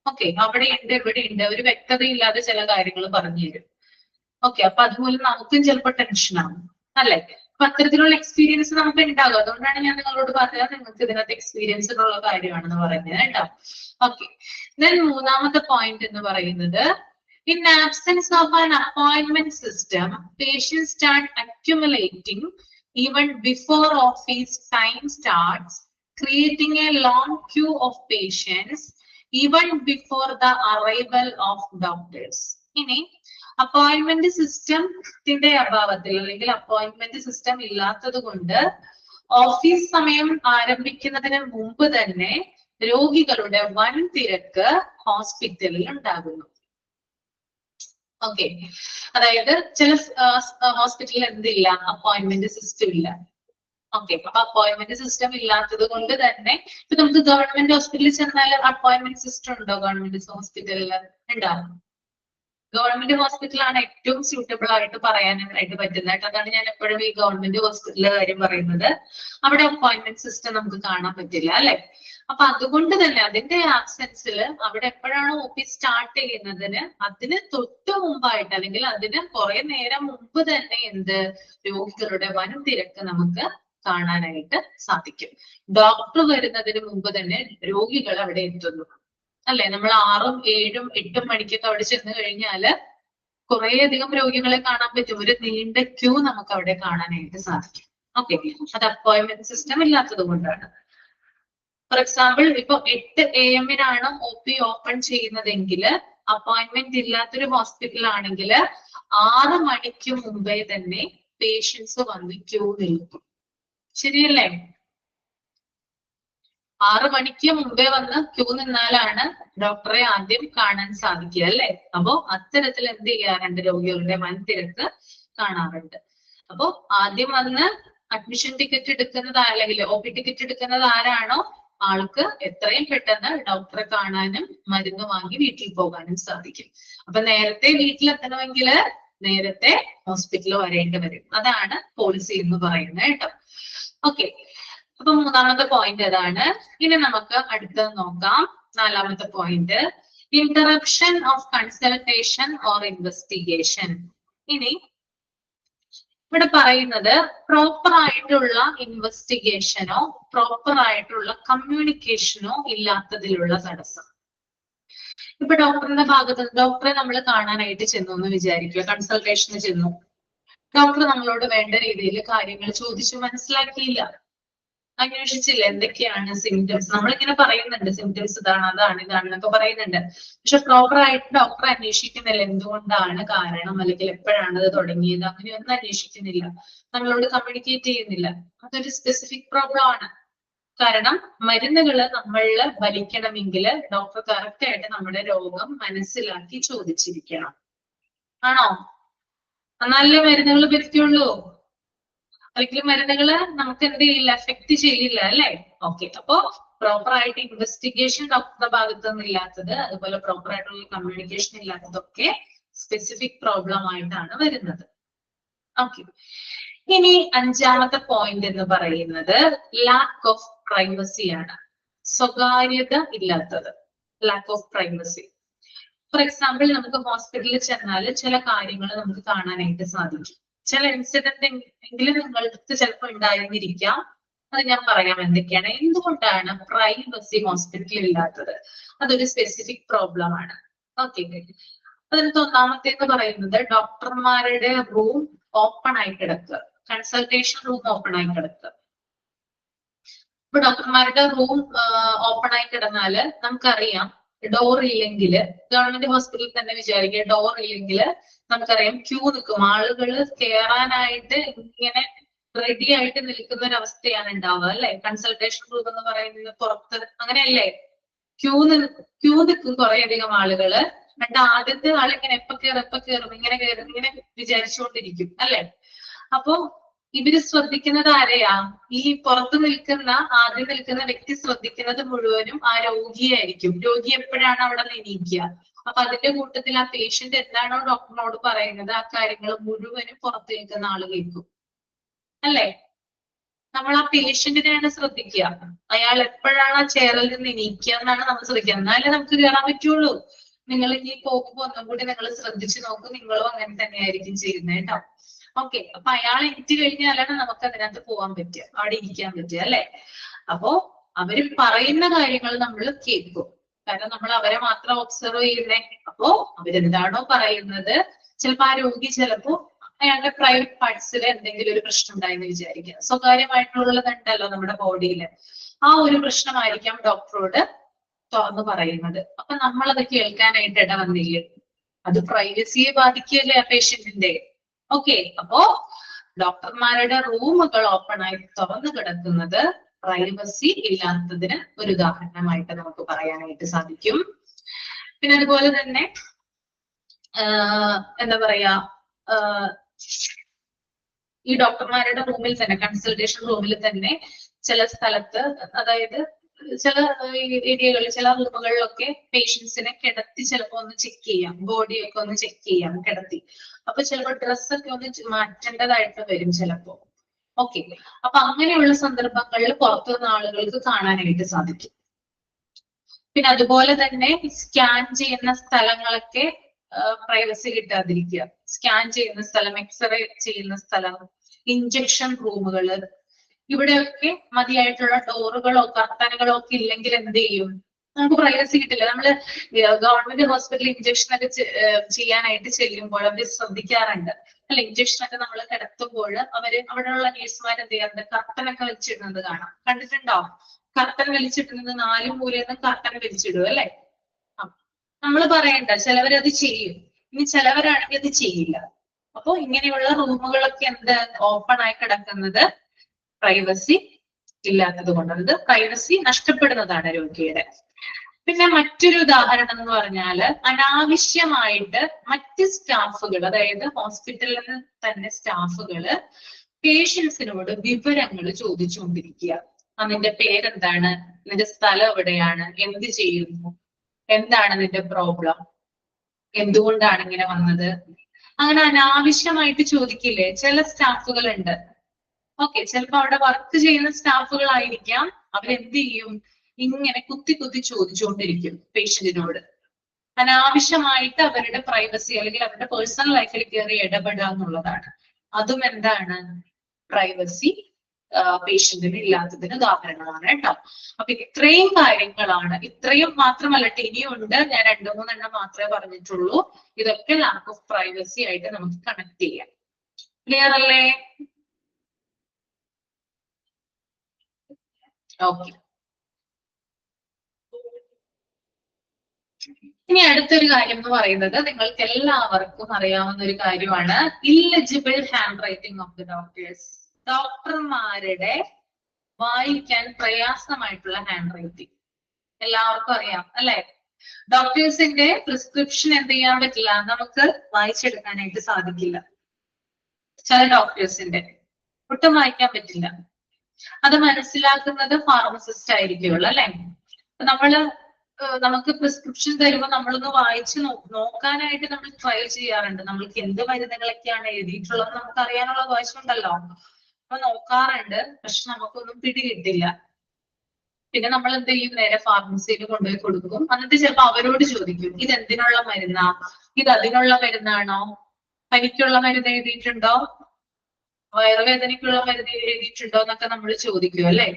ഓക്കെ, അവിടെ ഉണ്ട് ഇവിടെ ഉണ്ട്, ഒരു വ്യക്തതയില്ലാതെ ചില കാര്യങ്ങൾ പറഞ്ഞു തരും. ഓക്കെ, അപ്പൊ അതുപോലെ നമുക്കും ചിലപ്പോൾ ടെൻഷനാണ്, അല്ലെ? അപ്പൊ അത്തരത്തിലുള്ള എക്സ്പീരിയൻസ് നമുക്ക് ഉണ്ടാകും. അതുകൊണ്ടാണ് ഞാൻ നിങ്ങളോട് പറഞ്ഞത് നിങ്ങൾക്ക് ഇതിനകത്ത് എക്സ്പീരിയൻസ് ഉള്ള കാര്യമാണെന്ന് പറയുന്നത് കേട്ടോ. ഓക്കെ, ദെൻ മൂന്നാമത്തെ പോയിന്റ് എന്ന് പറയുന്നത്, in absence of an appointment system, patients start accumulating even before office time starts, creating a long queue of patients even before the arrival of doctors. ഇനി അപ്പോയിന്റ്മെന്റ് സിസ്റ്റത്തിന്റെ അഭാവത്തിൽ അല്ലെങ്കിൽ അപ്പോയിന്റ്മെന്റ് സിസ്റ്റം ഇല്ലാത്തത് കൊണ്ട് office സമയം ആരംഭിക്കുന്നതിന് മുമ്പ് തന്നെ രോഗികളുടെ വൻ തിരക്ക് ഹോസ്പിറ്റലിൽ ഉണ്ടാകുന്നു. ഓക്കെ, അതായത് ചില ഹോസ്പിറ്റലിൽ എന്തില്ല, അപ്പോയിന്റ്മെന്റ് സിസ്റ്റം ഇല്ല. ഓക്കെ, അപ്പൊ അപ്പോയിന്റ്മെന്റ് സിസ്റ്റം ഇല്ലാത്തത് കൊണ്ട് തന്നെ ഇപ്പൊ നമുക്ക് ഗവൺമെന്റ് ഹോസ്പിറ്റലിൽ ചെന്നാൽ അപ്പോയിന്റ്മെന്റ് സിസ്റ്റം ഉണ്ടോ? ഗവൺമെന്റ് ഹോസ്പിറ്റലിൽ ഉണ്ടാവും. ഗവൺമെന്റ് ഹോസ്പിറ്റലാണ് ഏറ്റവും സ്യൂട്ടബിൾ ആയിട്ട് പറയാനായിട്ട് പറ്റുന്നത്. അതാണ് ഞാൻ എപ്പോഴും ഈ ഗവൺമെന്റ് ഹോസ്പിറ്റലിലെ കാര്യം പറയുന്നത്. അവിടെ അപ്പോയിന്റ്മെന്റ് സിസ്റ്റം നമുക്ക് കാണാൻ പറ്റില്ല, അല്ലെ? അപ്പൊ അതുകൊണ്ട് തന്നെ അതിന്റെ ആബ്സെൻസിൽ അവിടെ എപ്പോഴാണ് OP സ്റ്റാർട്ട് ചെയ്യുന്നതിന് അതിന് തൊട്ട് മുമ്പായിട്ട് അല്ലെങ്കിൽ അതിന് കുറെ നേരം മുമ്പ് തന്നെ രോഗികളുടെ വൻ തിരക്ക് നമുക്ക് കാണാനായിട്ട് സാധിക്കും. ഡോക്ടർ വരുന്നതിന് മുമ്പ് തന്നെ രോഗികൾ അവിടെ എത്തുന്നു, അല്ലെ? നമ്മൾ 6ഉം 7ഉം 8ഉം മണിക്കൊക്കെ അവിടെ ചെന്ന് കഴിഞ്ഞാല് കുറെ അധികം രോഗികളെ കാണാൻ പറ്റും. ഒരു നീണ്ട ക്യൂ നമുക്ക് അവിടെ കാണാനായിട്ട് സാധിക്കും. ഓക്കെ, അത് അപ്പോയിന്റ്മെന്റ് സിസ്റ്റം ഇല്ലാത്തത് കൊണ്ടാണ്. ഫോർ എക്സാമ്പിൾ, ഇപ്പൊ 8 AM OP ഓപ്പൺ ചെയ്യുന്നതെങ്കിൽ അപ്പോയിന്റ്മെന്റ് ഇല്ലാത്തൊരു ഹോസ്പിറ്റൽ ആണെങ്കിൽ 6 മണിക്ക് മുമ്പേ തന്നെ പേഷ്യൻസ് വന്ന് ക്യൂ നിൽക്കും. ശരിയല്ലേ? 6 മണിക്ക് മുമ്പേ വന്ന് ക്യൂ നിന്നാലാണ് ഡോക്ടറെ ആദ്യം കാണാൻ സാധിക്കുക, അല്ലെ? അപ്പോ അത്തരത്തിൽ എന്ത് ചെയ്യാറുണ്ട്? രോഗികളുടെ വൻ തിരക്ക് കാണാറുണ്ട്. അപ്പോ ആദ്യം വന്ന് അഡ്മിഷൻ ടിക്കറ്റ് എടുക്കുന്നത് അല്ലെങ്കിൽ OP ടിക്കറ്റ് എടുക്കുന്നത് ആരാണോ ആൾക്ക് എത്രയും പെട്ടെന്ന് ഡോക്ടറെ കാണാനും മരുന്ന് വാങ്ങി വീട്ടിൽ പോകാനും സാധിക്കും. അപ്പൊ നേരത്തെ വീട്ടിലെത്തണമെങ്കിൽ നേരത്തെ ഹോസ്പിറ്റലിൽ വരേണ്ടി വരും. അതാണ് പോളിസി എന്ന് പറയുന്നത് കേട്ടോ. ഓക്കെ, അപ്പൊ മൂന്നാമത്തെ പോയിന്റ് അതാണ്. ഇനി നമുക്ക് അടുത്തത് നോക്കാം. 4ാമത്തെ point, interruption of consultation or investigation. ഇനി ഇവിടെ പറയുന്നത് പ്രോപ്പർ ആയിട്ടുള്ള ഇൻവെസ്റ്റിഗേഷനോ പ്രോപ്പർ ആയിട്ടുള്ള കമ്മ്യൂണിക്കേഷനോ ഇല്ലാത്തതിലുള്ള തടസ്സം. ഇപ്പൊ ഡോക്ടറിന്റെ ഭാഗത്ത് ഡോക്ടറെ നമ്മൾ കാണാനായിട്ട് ചെന്നു എന്ന് വിചാരിക്കുക, കൺസൾട്ടേഷന് ചെന്നു. ഡോക്ടർ നമ്മളോട് വേണ്ട രീതിയിൽ കാര്യങ്ങൾ ചോദിച്ചു മനസ്സിലാക്കിയില്ല, അന്വേഷിച്ചില്ല എന്തൊക്കെയാണ് സിംറ്റംസ്. നമ്മളിങ്ങനെ പറയുന്നുണ്ട് സിംറ്റംസ് ഇതാണ് അതാണ് ഇതാണെന്നൊക്കെ പറയുന്നുണ്ട്. പക്ഷെ പ്രോപ്പർ ആയിട്ട് ഡോക്ടർ അന്വേഷിക്കുന്നില്ല എന്തുകൊണ്ടാണ് കാരണം, അല്ലെങ്കിൽ എപ്പോഴാണ് അത് തുടങ്ങിയത്, അങ്ങനെയൊന്നും അന്വേഷിക്കുന്നില്ല, നമ്മളോട് കമ്മ്യൂണിക്കേറ്റ് ചെയ്യുന്നില്ല. അതൊരു സ്പെസിഫിക് പ്രോബ്ലം ആണ്. കാരണം മരുന്നുകൾ നമ്മളിൽ ഫലിക്കണമെങ്കിൽ ഡോക്ടർ കറക്റ്റ് ആയിട്ട് നമ്മുടെ രോഗം മനസ്സിലാക്കി ചോദിച്ചിരിക്കണം. ആണോ? എന്നാലേ മരുന്നുകൾ ഫലിക്കുള്ളൂ. ഒരിക്കലും മരുന്നുകള് നമുക്ക് എന്ത് ചെയ്യില്ല, എഫക്ട് ചെയ്യില്ല, അല്ലെ? ഓക്കെ, അപ്പോ പ്രോപ്പർ ആയിട്ട് ഇൻവെസ്റ്റിഗേഷൻ ഡോക്ടറുടെ ഭാഗത്തു നിന്ന് ഇല്ലാത്തത്, അതുപോലെ പ്രോപ്പർ ആയിട്ടുള്ള കമ്മ്യൂണിക്കേഷൻ ഇല്ലാത്തതൊക്കെ സ്പെസിഫിക് പ്രോബ്ലം ആയിട്ടാണ് വരുന്നത്. ഓക്കെ, ഇനി 5ാമത്തെ പോയിന്റ് എന്ന് പറയുന്നത് ലാക്ക് ഓഫ് പ്രൈവസി ആണ്. സ്വകാര്യത ഇല്ലാത്തത്, lack of privacy. For example, നമുക്ക് ഹോസ്പിറ്റലിൽ ചെന്നാൽ ചില കാര്യങ്ങൾ നമുക്ക് കാണാനായിട്ട് സാധിക്കും. ചില ഇൻസിഡന്റ് എങ്കിലും നിങ്ങൾക്ക് ചിലപ്പോൾ ഉണ്ടായിരുന്നിരിക്കാം. അത് ഞാൻ പറയാം എന്തൊക്കെയാണ്. എന്തുകൊണ്ടാണ് പ്രൈവസി ഹോസ്പിറ്റലിൽ ഇല്ലാത്തത്? അതൊരു സ്പെസിഫിക് പ്രോബ്ലം ആണ്. ഓക്കെ, അതിനകത്ത് ഒന്നാമത്തേന്ന് പറയുന്നത് ഡോക്ടർമാരുടെ റൂം ഓപ്പൺ ആയി കിടക്കുക, കൺസൾട്ടേഷൻ റൂം ഓപ്പൺ ആയി കിടക്കുക. ഇപ്പൊ ഡോക്ടർമാരുടെ റൂം ഓപ്പൺ ആയി കിടന്നാല് നമുക്കറിയാം ഡോർ ഇല്ലെങ്കിൽ, ഗവൺമെന്റ് ഹോസ്പിറ്റലിൽ തന്നെ വിചാരിക്കുക ഡോർ ഇല്ലെങ്കിൽ നമുക്കറിയാം ക്യൂ നിൽക്കും. ആളുകൾ കയറാനായിട്ട് ഇങ്ങനെ റെഡി ആയിട്ട് നിൽക്കുന്ന ഒരു അവസ്ഥയാണ് ഉണ്ടാവുക, അല്ലെ? കൺസൾട്ടേഷൻ റൂം എന്ന് പറയുന്നത് പുറത്ത് അങ്ങനെയല്ലേ? ക്യൂ നിൽക്കും കുറെ അധികം ആളുകള്. എന്നിട്ട് ആദ്യത്തെ ആളിങ്ങനെ എപ്പ കയറും ഇങ്ങനെ വിചാരിച്ചുകൊണ്ടിരിക്കും, അല്ലെ? അപ്പൊ ഇവര് ശ്രദ്ധിക്കുന്നത് ആരെയാ? ഈ പുറത്ത് നിൽക്കുന്ന ആദ്യം നിൽക്കുന്ന വ്യക്തി ശ്രദ്ധിക്കുന്നത് മുഴുവനും ആ രോഗിയായിരിക്കും. രോഗി എപ്പോഴാണ് അവിടെ നിന്ന് എണീക്കുക. അപ്പൊ അതിന്റെ കൂട്ടത്തിൽ ആ പേഷ്യന്റ് എന്താണോ ഡോക്ടറിനോട് പറയുന്നത് ആ കാര്യങ്ങൾ മുഴുവനും പുറത്ത് നിൽക്കുന്ന ആള് കേൾക്കും, അല്ലെ? നമ്മൾ ആ പേഷ്യന്റിനെയാണ് ശ്രദ്ധിക്കുക. അയാൾ എപ്പോഴാണ് ആ ചെയറിൽ നിന്ന് എണീക്കുക എന്നാണ് നമ്മൾ ശ്രദ്ധിക്കുക. എന്നാലേ നമുക്ക് കയറാൻ പറ്റുള്ളൂ. നിങ്ങൾ ഇനി പോകുമ്പോ ഒന്നും കൂടി നിങ്ങൾ ശ്രദ്ധിച്ചു നോക്കും, നിങ്ങളും അങ്ങനെ തന്നെയായിരിക്കും ചെയ്യുന്നത് കേട്ടോ. ഓക്കെ, അപ്പൊ അയാൾ എത്തി കഴിഞ്ഞാലാണ് നമുക്ക് അതിനകത്ത് പോകാൻ പറ്റുക, അവിടെ ഇരിക്കാൻ പറ്റുക അല്ലെ. അപ്പോ അവര് പറയുന്ന കാര്യങ്ങൾ നമ്മൾ കേൾക്കും, കാരണം നമ്മൾ അവരെ മാത്രം ഒബ്സർവ് ചെയ്യുന്നേ. അപ്പോ അവരെന്താണോ പറയുന്നത്, ചിലപ്പോ ആ രോഗി ചിലപ്പോ അയാളുടെ പ്രൈവറ്റ് പാർട്സിൽ എന്തെങ്കിലും ഒരു പ്രശ്നം ഉണ്ടായെന്ന് വിചാരിക്കുക, സ്വകാര്യമായിട്ടുള്ളതുണ്ടല്ലോ നമ്മുടെ ബോഡിയിൽ, ആ ഒരു പ്രശ്നമായിരിക്കാം ഡോക്ടറോട് തുറന്നു പറയുന്നത്. അപ്പൊ നമ്മളത് കേൾക്കാനായിട്ട് ഇടവന്നില്ലേ, അത് പ്രൈവസിയെ ബാധിക്കുകയല്ലേ ആ പേഷ്യന്റിന്റെ. ഓക്കെ, അപ്പോ ഡോക്ടർമാരുടെ റൂമുകൾ ഓപ്പൺ ആയി തുറന്നു കിടക്കുന്നത് പ്രൈവസി ഇല്ലാത്തതിന് ഒരു ഉദാഹരണമായിട്ട് നമുക്ക് പറയാനായിട്ട് സാധിക്കും. പിന്നെ അതുപോലെ തന്നെ എന്താ പറയാ, ഈ ഡോക്ടർമാരുടെ റൂമിൽ തന്നെ, കൺസൾട്ടേഷൻ റൂമിൽ തന്നെ ചില സ്ഥലത്ത്, അതായത് ചില ഏരിയകളിൽ, ചില റൂമുകളിലൊക്കെ പേഷ്യൻസിനെ കിടത്തി ചിലപ്പോ ഒന്ന് ചെക്ക് ചെയ്യാം, ബോഡിയൊക്കെ ഒന്ന് ചെക്ക് ചെയ്യാം കിടത്തി. അപ്പൊ ചിലപ്പോ ഡ്രസ്സൊക്കെ ഒന്ന് മാറ്റേണ്ടതായിട്ട് വരും ചിലപ്പോ. ഓക്കെ, അപ്പൊ അങ്ങനെയുള്ള സന്ദർഭങ്ങളിൽ പുറത്തുനിന്ന് ആളുകൾക്ക് കാണാനായിട്ട് സാധിക്കും. പിന്നെ അതുപോലെ തന്നെ സ്കാൻ ചെയ്യുന്ന സ്ഥലങ്ങളൊക്കെ പ്രൈവസി കിട്ടാതിരിക്കുക. സ്കാൻ ചെയ്യുന്ന സ്ഥലം, എക്സ്റേ ചെയ്യുന്ന സ്ഥലം, ഇഞ്ചക്ഷൻ റൂമുകള്, ഇവിടെയൊക്കെ മതിയായിട്ടുള്ള ഡോറുകളോ കർട്ടനുകളോ ഒക്കെ ഇല്ലെങ്കിൽ എന്ത് ചെയ്യും, നമുക്ക് പ്രൈവസി കിട്ടില്ല. നമ്മള് ഗവൺമെന്റ് ഹോസ്പിറ്റലിൽ ഇഞ്ചക്ഷൻ ഒക്കെ ചെയ്യാനായിട്ട് ചെല്ലുമ്പോൾ അവർ ശ്രദ്ധിക്കാറുണ്ട് അല്ല, ഇഞ്ചക്ഷൻ ഒക്കെ നമ്മൾ കിടത്തുമ്പോൾ അവിടെയുള്ള നേഴ്സുമാർ എന്ത് ചെയ്യാറുണ്ട്, കർട്ടനൊക്കെ വലിച്ചിടുന്നത് കാണാം. കണ്ടിട്ടുണ്ടോ? കർട്ടൻ വലിച്ചിടുന്നത് 4 മൂലയിൽ നിന്ന് കർട്ടൻ വലിച്ചിടും അല്ലെ. നമ്മൾ പറയണ്ട, ചിലവരത് ചെയ്യും, ഇനി ചിലവരാണെങ്കിൽ അത് ചെയ്യില്ല. അപ്പൊ ഇങ്ങനെയുള്ള റൂമുകളൊക്കെ എന്ത് ഓപ്പൺ ആയി കിടക്കുന്നത് പ്രൈവസി ഇല്ലാത്തത് കൊണ്ടാണ്. ഇത് പ്രൈവസി നഷ്ടപ്പെടുന്നതാണ് രോഗിയുടെ. പിന്നെ മറ്റൊരു ഉദാഹരണം എന്ന് പറഞ്ഞാല്, അനാവശ്യമായിട്ട് മറ്റ് സ്റ്റാഫുകൾ, അതായത് ഹോസ്പിറ്റലിൽ നിന്ന് തന്നെ സ്റ്റാഫുകള് പേഷ്യൻസിനോട് വിവരങ്ങൾ ചോദിച്ചുകൊണ്ടിരിക്കുക. നിന്റെ പേരെന്താണ്, നിന്റെ സ്ഥലം എവിടെയാണ്, എന്ത് ചെയ്യുന്നു, എന്താണ് നിന്റെ പ്രോബ്ലം, എന്തുകൊണ്ടാണ് ഇങ്ങനെ വന്നത്, അങ്ങനെ അനാവശ്യമായിട്ട് ചോദിക്കില്ലേ ചില സ്റ്റാഫുകൾ ഉണ്ട്. ഓക്കെ, ചിലപ്പോ അവിടെ വർക്ക് ചെയ്യുന്ന സ്റ്റാഫുകളായിരിക്കാം, അവരെന്ത് ചെയ്യും, ഇങ്ങനെ കുത്തി കുത്തി ചോദിച്ചുകൊണ്ടിരിക്കും പേഷ്യന്റിനോട്. അനാവശ്യമായിട്ട് അവരുടെ പ്രൈവസി അല്ലെങ്കിൽ അവരുടെ പേഴ്സണൽ ലൈഫിൽ കയറി ഇടപെടുക എന്നുള്ളതാണ്. അതും എന്താണ്, പ്രൈവസി പേഷ്യന്റിന് ഇല്ലാത്തതിന് ഉദാഹരണമാണ് കേട്ടോ. അപ്പൊ ഇത്രയും കാര്യങ്ങളാണ്, ഇത്രയും മാത്രമല്ല ഇനിയുണ്ട്, ഞാൻ 2-3 എണ്ണം മാത്രമേ പറഞ്ഞിട്ടുള്ളൂ. ഇതൊക്കെ ലാക്ക് ഓഫ് പ്രൈവസി ആയിട്ട് നമുക്ക് കണക്ട് ചെയ്യാം. ക്ലിയർ അല്ലേ? ഓക്കെ, ഇനി അടുത്തൊരു കാര്യം എന്ന് പറയുന്നത് നിങ്ങൾക്ക് എല്ലാവർക്കും അറിയാവുന്ന ഒരു കാര്യമാണ്, illegible handwriting of the doctors. ഡോക്ടർമാരുടെ വായിക്കാൻ പ്രയാസമായിട്ടുള്ള ഹാൻഡ് റൈറ്റിംഗ് എല്ലാവർക്കും അറിയാം അല്ലെ. ഡോക്ടേഴ്സിന്റെ പ്രിസ്ക്രിപ്ഷൻ എന്ത് ചെയ്യാൻ പറ്റില്ല, നമുക്ക് വായിച്ചെടുക്കാനായിട്ട് സാധിക്കില്ല. ചില ഡോക്ടേഴ്സിന്റെ ഒട്ടും വായിക്കാൻ പറ്റില്ല. അത് മനസ്സിലാക്കുന്നത് ഫാർമസിസ്റ്റ് ആയിരിക്കുള്ളൂ അല്ലെ. നമുക്ക് പ്രിസ്ക്രിപ്ഷൻ തരുമ്പോൾ നമ്മളൊന്ന് വായിച്ച് നോക്കാനായിട്ട് നമ്മൾ ട്രൈ ചെയ്യാറുണ്ട്. നമ്മൾക്ക് എന്ത് മരുന്നുകളൊക്കെയാണ് എഴുതിയിട്ടുള്ളത് നമുക്ക് അറിയാനുള്ള അവകാശമുണ്ടല്ലോ. അപ്പൊ നോക്കാറുണ്ട്, പക്ഷെ നമുക്കൊന്നും പിടികിട്ടില്ല. പിന്നെ നമ്മൾ എന്ത് ചെയ്യും, നേരെ ഫാർമസിയിൽ കൊണ്ടുപോയി കൊടുക്കും. എന്നിട്ട് ചിലപ്പോ അവരോട് ചോദിക്കും, ഇത് എന്തിനുള്ള മരുന്നാ, ഇത് അതിനുള്ള മരുന്നാണോ, പനിക്കുള്ള മരുന്ന് എഴുതിയിട്ടുണ്ടോ, വയറുവേദനയ്ക്കുള്ള മരുന്ന് എഴുതിയിട്ടുണ്ടോ എന്നൊക്കെ നമ്മൾ ചോദിക്കും അല്ലെ.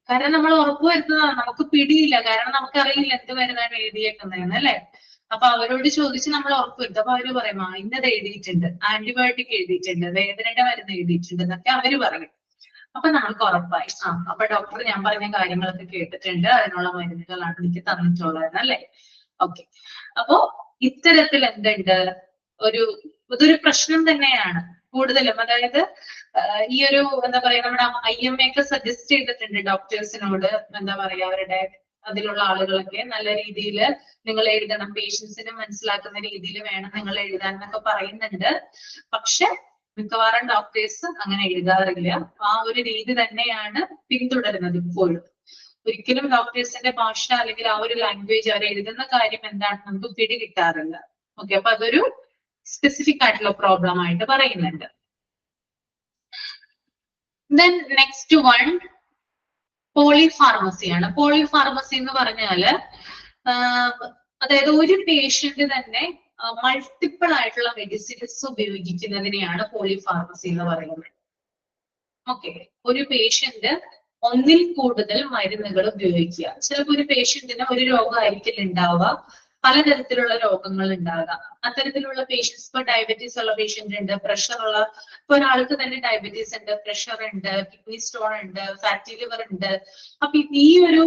കാരണം നമ്മൾ ഉറപ്പുവരുത്തുന്നതാണ്, നമുക്ക് പിടിയില്ല, കാരണം നമുക്കറിയില്ല എന്ത് മരുന്നാണ് എഴുതിയേക്കുന്നതെന്ന് അല്ലെ. അപ്പൊ അവരോട് ചോദിച്ച് നമ്മൾ ഉറപ്പുവരുത്തും. അപ്പൊ അവര് പറയും, ഇന്നത് എഴുതിയിട്ടുണ്ട്, ആന്റിബയോട്ടിക് എഴുതിയിട്ടുണ്ട്, വേദനയുടെ മരുന്ന് എഴുതിയിട്ടുണ്ട് എന്നൊക്കെ അവര് പറയും. അപ്പൊ നമ്മൾക്ക് ഉറപ്പായി, അപ്പൊ ഡോക്ടർ ഞാൻ പറഞ്ഞ കാര്യങ്ങളൊക്കെ കേട്ടിട്ടുണ്ട്, അതിനുള്ള മരുന്നുകളാണ് എനിക്ക് തന്നിട്ടുള്ളത് അല്ലെ. ഓക്കെ, അപ്പോ ഇത്തരത്തിൽ എന്തുണ്ട്, ഇതൊരു പ്രശ്നം തന്നെയാണ് കൂടുതലും. അതായത് ഈ ഒരു എന്താ പറയാ, നമ്മുടെ IMA ഒക്കെ സജസ്റ്റ് ചെയ്തിട്ടുണ്ട് ഡോക്ടേഴ്സിനോട്, എന്താ പറയാ, അവരുടെ അതിലുള്ള ആളുകളൊക്കെ നല്ല രീതിയിൽ നിങ്ങൾ എഴുതണം, പേഷ്യൻസിനെ മനസ്സിലാക്കുന്ന രീതിയിൽ വേണം നിങ്ങൾ എഴുതാൻ എന്നൊക്കെ പറയുന്നുണ്ട്. പക്ഷെ മിക്കവാറും ഡോക്ടേഴ്സ് അങ്ങനെ എഴുതാറില്ല. ആ ഒരു രീതി തന്നെയാണ് പിന്തുടരുന്നത് ഇപ്പോഴും. ഒരിക്കലും ഡോക്ടേഴ്സിന്റെ ഭാഷ അല്ലെങ്കിൽ ആ ഒരു ലാംഗ്വേജ് അവർ എഴുതുന്ന കാര്യം എന്താണെന്ന് നമുക്ക് പിടികിട്ടാറില്ല. ഓക്കെ, അപ്പൊ അതൊരു സ്പെസിഫിക് ആയിട്ടുള്ള പ്രോബ്ലം ആയിട്ട് പറയുന്നുണ്ട്. Then next one പോളിഫാർമസിയാണ്. പോളിഫാർമസി എന്ന് പറഞ്ഞാല് അതായത് ഒരു പേഷ്യന്റ് തന്നെ മൾട്ടിപ്പിൾ ആയിട്ടുള്ള മെഡിസിൻസ് ഉപയോഗിക്കുന്നതിനെയാണ് പോളിഫാർമസി എന്ന് പറയുന്നത്. ഓക്കെ, ഒരു പേഷ്യന്റ് ഒന്നിൽ കൂടുതൽ മരുന്നുകൾ ഉപയോഗിക്കുക. ചിലപ്പോൾ ഒരു പേഷ്യന്റിന് ഒരു രോഗമായിരിക്കില്ല ഉണ്ടാവുക, പലതരത്തിലുള്ള രോഗങ്ങൾ ഉണ്ടാകാം. അത്തരത്തിലുള്ള പേഷ്യൻസ്, ഇപ്പൊ ഡയബറ്റീസ് ഉള്ള പേഷ്യന്റ് ഉണ്ട്, പ്രഷർ ഉള്ള, ഇപ്പൊ ഒരാൾക്ക് തന്നെ ഡയബറ്റീസ് ഉണ്ട്, പ്രഷർ ഉണ്ട്, കിഡ്നി സ്റ്റോൺ ഉണ്ട്, ഫാറ്റി ലിവർ ഉണ്ട്. അപ്പൊ ഈ ഒരു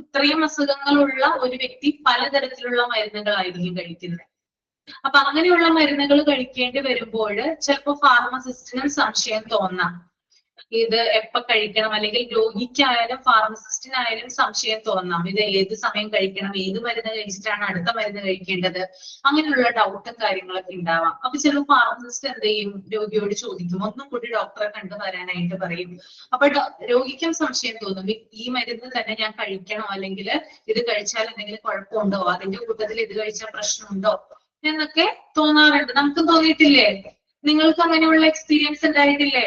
ഇത്രയും അസുഖങ്ങളുള്ള ഒരു വ്യക്തി പലതരത്തിലുള്ള മരുന്നുകളായിരിക്കും കഴിക്കുന്നത്. അപ്പൊ അങ്ങനെയുള്ള മരുന്നുകൾ കഴിക്കേണ്ടി വരുമ്പോൾ ചിലപ്പോൾ ഫാർമസിസ്റ്റിനും സംശയം തോന്നാം, ഇത് എപ്പോ കഴിക്കണം, അല്ലെങ്കിൽ രോഗിക്കായാലും ഫാർമസിസ്റ്റിനായാലും സംശയം തോന്നാം, ഇത് ഏത് സമയം കഴിക്കണം, ഏത് മരുന്ന് കഴിച്ചിട്ടാണ് അടുത്ത മരുന്ന് കഴിക്കേണ്ടത്, അങ്ങനെയുള്ള ഡൗട്ടും കാര്യങ്ങളൊക്കെ ഉണ്ടാവാം. അപ്പൊ ചിലപ്പോൾ ഫാർമസിസ്റ്റ് എന്ത് ചെയ്യും, രോഗിയോട് ചോദിക്കും, ഒന്നും കൂടി ഡോക്ടറെ കണ്ടു വരാനായിട്ട് പറയും. അപ്പൊ രോഗിക്കും സംശയം തോന്നും, ഈ മരുന്ന് തന്നെ ഞാൻ കഴിക്കണോ, അല്ലെങ്കിൽ ഇത് കഴിച്ചാൽ എന്തെങ്കിലും കുഴപ്പമുണ്ടോ, അതിന്റെ കൂട്ടത്തിൽ ഇത് കഴിച്ചാൽ പ്രശ്നമുണ്ടോ എന്നൊക്കെ തോന്നാറുണ്ട്. നമുക്ക് തോന്നിയിട്ടില്ലേ? നിങ്ങൾക്ക് അങ്ങനെയുള്ള എക്സ്പീരിയൻസ് ഉണ്ടായിട്ടില്ലേ?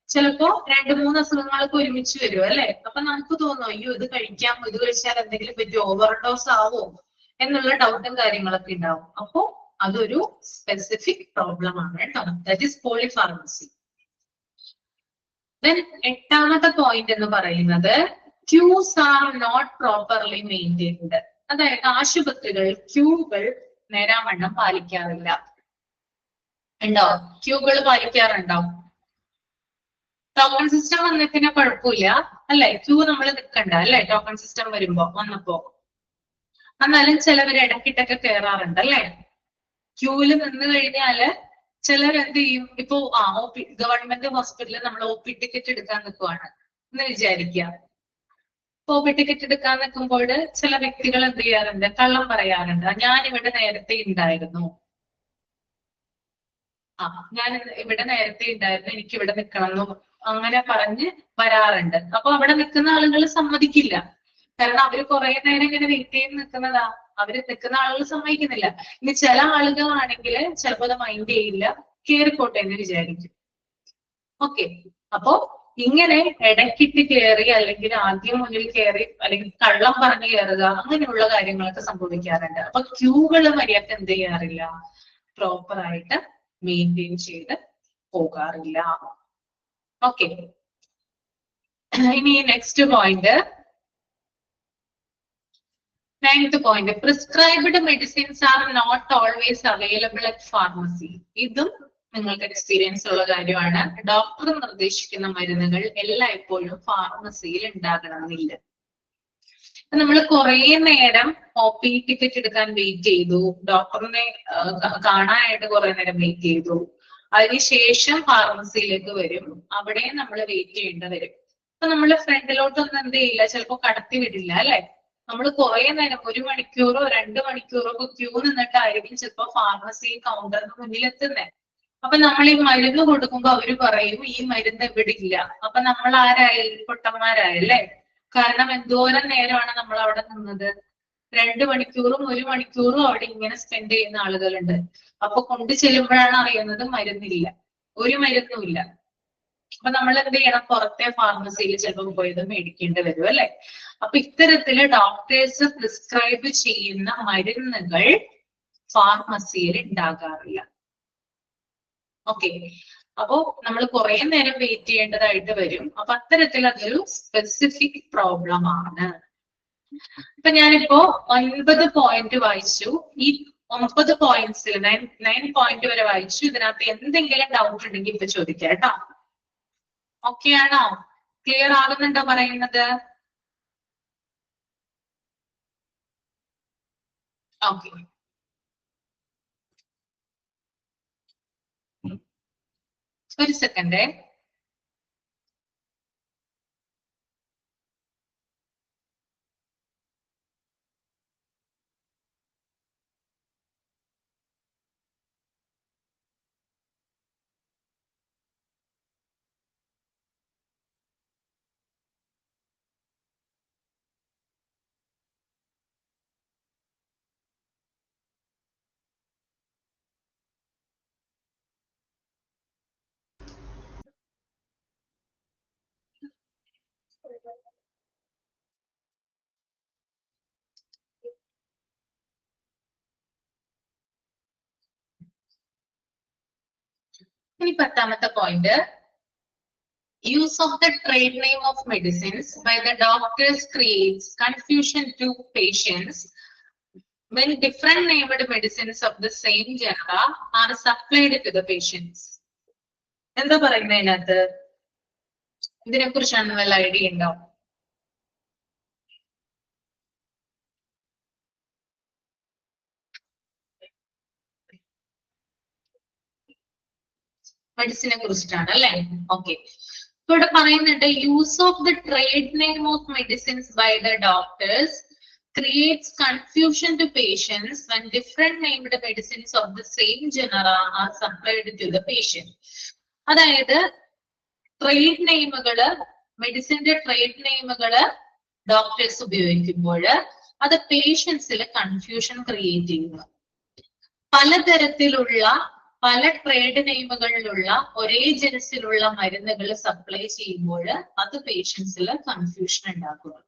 ചിലപ്പോ 2-3 അസുഖങ്ങളൊക്കെ ഒരുമിച്ച് വരും അല്ലെ? അപ്പൊ നമുക്ക് തോന്നും, അയ്യോ ഇത് കഴിക്കാം, ഇത് കഴിച്ചാൽ എന്തെങ്കിലും പറ്റി ഓവർഡോസ് ആവോ എന്നുള്ള ഡൗട്ടും കാര്യങ്ങളൊക്കെ ഉണ്ടാവും. അപ്പോ അതൊരു സ്പെസിഫിക് പ്രോബ്ലം ആണ് കേട്ടോ. That is polypharmacy. ദെൻ 8ാമത്തെ പോയിന്റ് എന്ന് പറയുന്നത് queues are not properly maintained. അതായത് ആശുപത്രികൾ ക്യൂകൾ നേരാവണ്ണം പാലിക്കാറില്ല. ഉണ്ടോ? ക്യൂകൾ പാലിക്കാറുണ്ടോ? ടോക്കൺ സിസ്റ്റം വന്ന പിന്നെ കുഴപ്പമില്ല അല്ലെ, ക്യൂ നമ്മൾ നിൽക്കണ്ട അല്ലെ, ടോക്കൺ സിസ്റ്റം വന്നപ്പോ. എന്നാലും ചിലവർ ഇടക്കിട്ടൊക്കെ കയറാറുണ്ട് അല്ലെ. ക്യൂവിൽ നിന്ന് കഴിഞ്ഞാല് ചിലർ എന്ത് ചെയ്യും, ഇപ്പൊ ഗവൺമെന്റ് ഹോസ്പിറ്റലിൽ നമ്മൾ OP ടിക്കറ്റ് എടുക്കാൻ നിൽക്കുവാണ് എന്ന് വിചാരിക്കുക. OP ടിക്കറ്റ് എടുക്കാൻ നിൽക്കുമ്പോൾ ചില വ്യക്തികൾ എന്ത് ചെയ്യാറുണ്ട്, കള്ളം പറയാറുണ്ട്. ഞാൻ ഇവിടെ നേരത്തെ ഉണ്ടായിരുന്നു, എനിക്ക് ഇവിടെ നിൽക്കണം എന്ന് അങ്ങനെ പറഞ്ഞ് വരാറുണ്ട്. അപ്പൊ അവിടെ നിൽക്കുന്ന ആളുകൾ സമ്മതിക്കില്ല, കാരണം അവര് കുറെ നേരം ഇങ്ങനെ വെയിറ്റ് ചെയ്ത് നിൽക്കുന്നതാ. അവര് നിൽക്കുന്ന ആളുകൾ സമ്മതിക്കുന്നില്ല. ഇനി ചില ആളുകളാണെങ്കിൽ ചിലപ്പോൾ അത് മൈൻഡ് ചെയ്യില്ല, കേറിക്കോട്ടെ എന്ന് വിചാരിക്കും. ഓക്കെ, അപ്പോ ഇങ്ങനെ ഇടയ്ക്കിട്ട് കയറി, അല്ലെങ്കിൽ ആദ്യം മുന്നിൽ കയറി, അല്ലെങ്കിൽ കള്ളം പറഞ്ഞു കയറുക, അങ്ങനെയുള്ള കാര്യങ്ങളൊക്കെ സംഭവിക്കാറുണ്ട്. അപ്പൊ ക്യൂകള് മര്യാദ എന്ത് ചെയ്യാറില്ല, പ്രോപ്പർ ആയിട്ട് മെയിൻറ്റെയിൻ ചെയ്ത് പോകാറില്ല. ഓക്കെ, ഇനി next point, 9th point, prescribed medicines are not always available at pharmacy. ഇതും നിങ്ങൾക്ക് എക്സ്പീരിയൻസ് ഉള്ള കാര്യമാണ്. ഡോക്ടർ നിർദ്ദേശിക്കുന്ന മരുന്നുകൾ എല്ലായ്പ്പോഴും ഫാർമസിയിൽ ഉണ്ടാകണമെന്നില്ല. നമ്മൾ കുറെ നേരം OP ടിക്കറ്റ് എടുക്കാൻ വെയിറ്റ് ചെയ്തു, ഡോക്ടറിനെ കാണാനായിട്ട് കുറെ നേരം വെയിറ്റ് ചെയ്തു, അതിനുശേഷം ഫാർമസിയിലേക്ക് വരും, അവിടെ നമ്മൾ വെയിറ്റ് ചെയ്യേണ്ടി വരും. അപ്പൊ നമ്മൾ ഫ്രണ്ടിലോട്ടൊന്നും എന്ത് ചെയ്യില്ല, ചിലപ്പോ കടത്തി വിടില്ല അല്ലെ. നമ്മൾ കുറെ നേരം 1 മണിക്കൂറോ 2 മണിക്കൂറോ ഒക്കെ ക്യൂ നിന്നിട്ടായിരിക്കും ചിലപ്പോ ഫാർമസി കൗണ്ടറിന് മുന്നിലെത്തുന്നത്. അപ്പൊ നമ്മൾ ഈ മരുന്ന് കൊടുക്കുമ്പോ അവര് പറയും ഈ മരുന്ന് ഇവിടെ ഇല്ല. അപ്പൊ നമ്മൾ ആരായി, പൊട്ടന്മാരായല്ലേ. കാരണം എന്തോരം നേരമാണ് നമ്മൾ അവിടെ നിന്നത്, 2 മണിക്കൂറും 1 മണിക്കൂറും അവിടെ ഇങ്ങനെ സ്പെൻഡ് ചെയ്യുന്ന ആളുകളുണ്ട്. അപ്പൊ കൊണ്ടു ചെല്ലുമ്പോഴാണ് അറിയുന്നത് മരുന്നില്ല, ഒരു മരുന്നും ഇല്ല. അപ്പൊ നമ്മൾ എന്ത് ചെയ്യണം, പുറത്തെ ഫാർമസിയിൽ ചിലപ്പോൾ പോയത് മേടിക്കേണ്ടി വരും അല്ലെ. അപ്പൊ ഇത്തരത്തില് ഡോക്ടേഴ്സ് പ്രിസ്ക്രൈബ് ചെയ്യുന്ന മരുന്നുകൾ ഫാർമസിയിൽ ഉണ്ടാകാറില്ല. ഓക്കെ, അപ്പോ നമ്മൾ കുറെ നേരം വെയിറ്റ് ചെയ്യേണ്ടതായിട്ട് വരും. അപ്പൊ അത്തരത്തിൽ അതൊരു സ്പെസിഫിക് പ്രോബ്ലം ആണ്. ഇപ്പൊ ഞാനിപ്പോ 9 പോയിന്റ് വായിച്ചു. ഈ 9 പോയിന്റ്സിൽ 9 പോയിന്റ് വരെ വായിച്ചു. ഇതിനകത്ത് എന്തെങ്കിലും ഡൗട്ട് ഉണ്ടെങ്കിൽ ഇപ്പൊ ചോദിക്കാം കേട്ടോ. ഓക്കെ ആണോ? ക്ലിയർ ആകുന്നുണ്ടോ പറയുന്നത്? ഓക്കെ, ഒരു സെക്കൻഡ്. ഇനി 10ാമത്തെ point, use of the trade name of medicines by the doctors creates confusion to patients when different named medicines of the same genre are supplied to the patients. എന്താ പറയുന്നത് ഇതിനകത്ത്? ഇതിനെ കുറിച്ചാണ് വല്ല idea ഉണ്ടോ? മെഡിസിനെ കുറിച്ചിട്ടാണ് അല്ലെ? ഓക്കെ. ഇവിടെ പറയുന്നുണ്ട്, use of the trade name of medicines by the doctors creates confusion to patients when different named medicines of the same genre are supplied to the patient. അതായത് ട്രേഡ് നെയിമുകള്, മെഡിസിന്റെ ട്രേഡ് നെയിമുകള് ഡോക്ടേഴ്സ് ഉപയോഗിക്കുമ്പോൾ അത് പേഷ്യൻസിൽ confusion create ചെയ്യുന്നു. പലതരത്തിലുള്ള പല trade നെയിമുകളിലുള്ള ഒരേ ജനസിലുള്ള മരുന്നുകൾ supply ചെയ്യുമ്പോൾ അത് പേഷ്യൻസിൽ കൺഫ്യൂഷൻ ഉണ്ടാക്കുന്നു.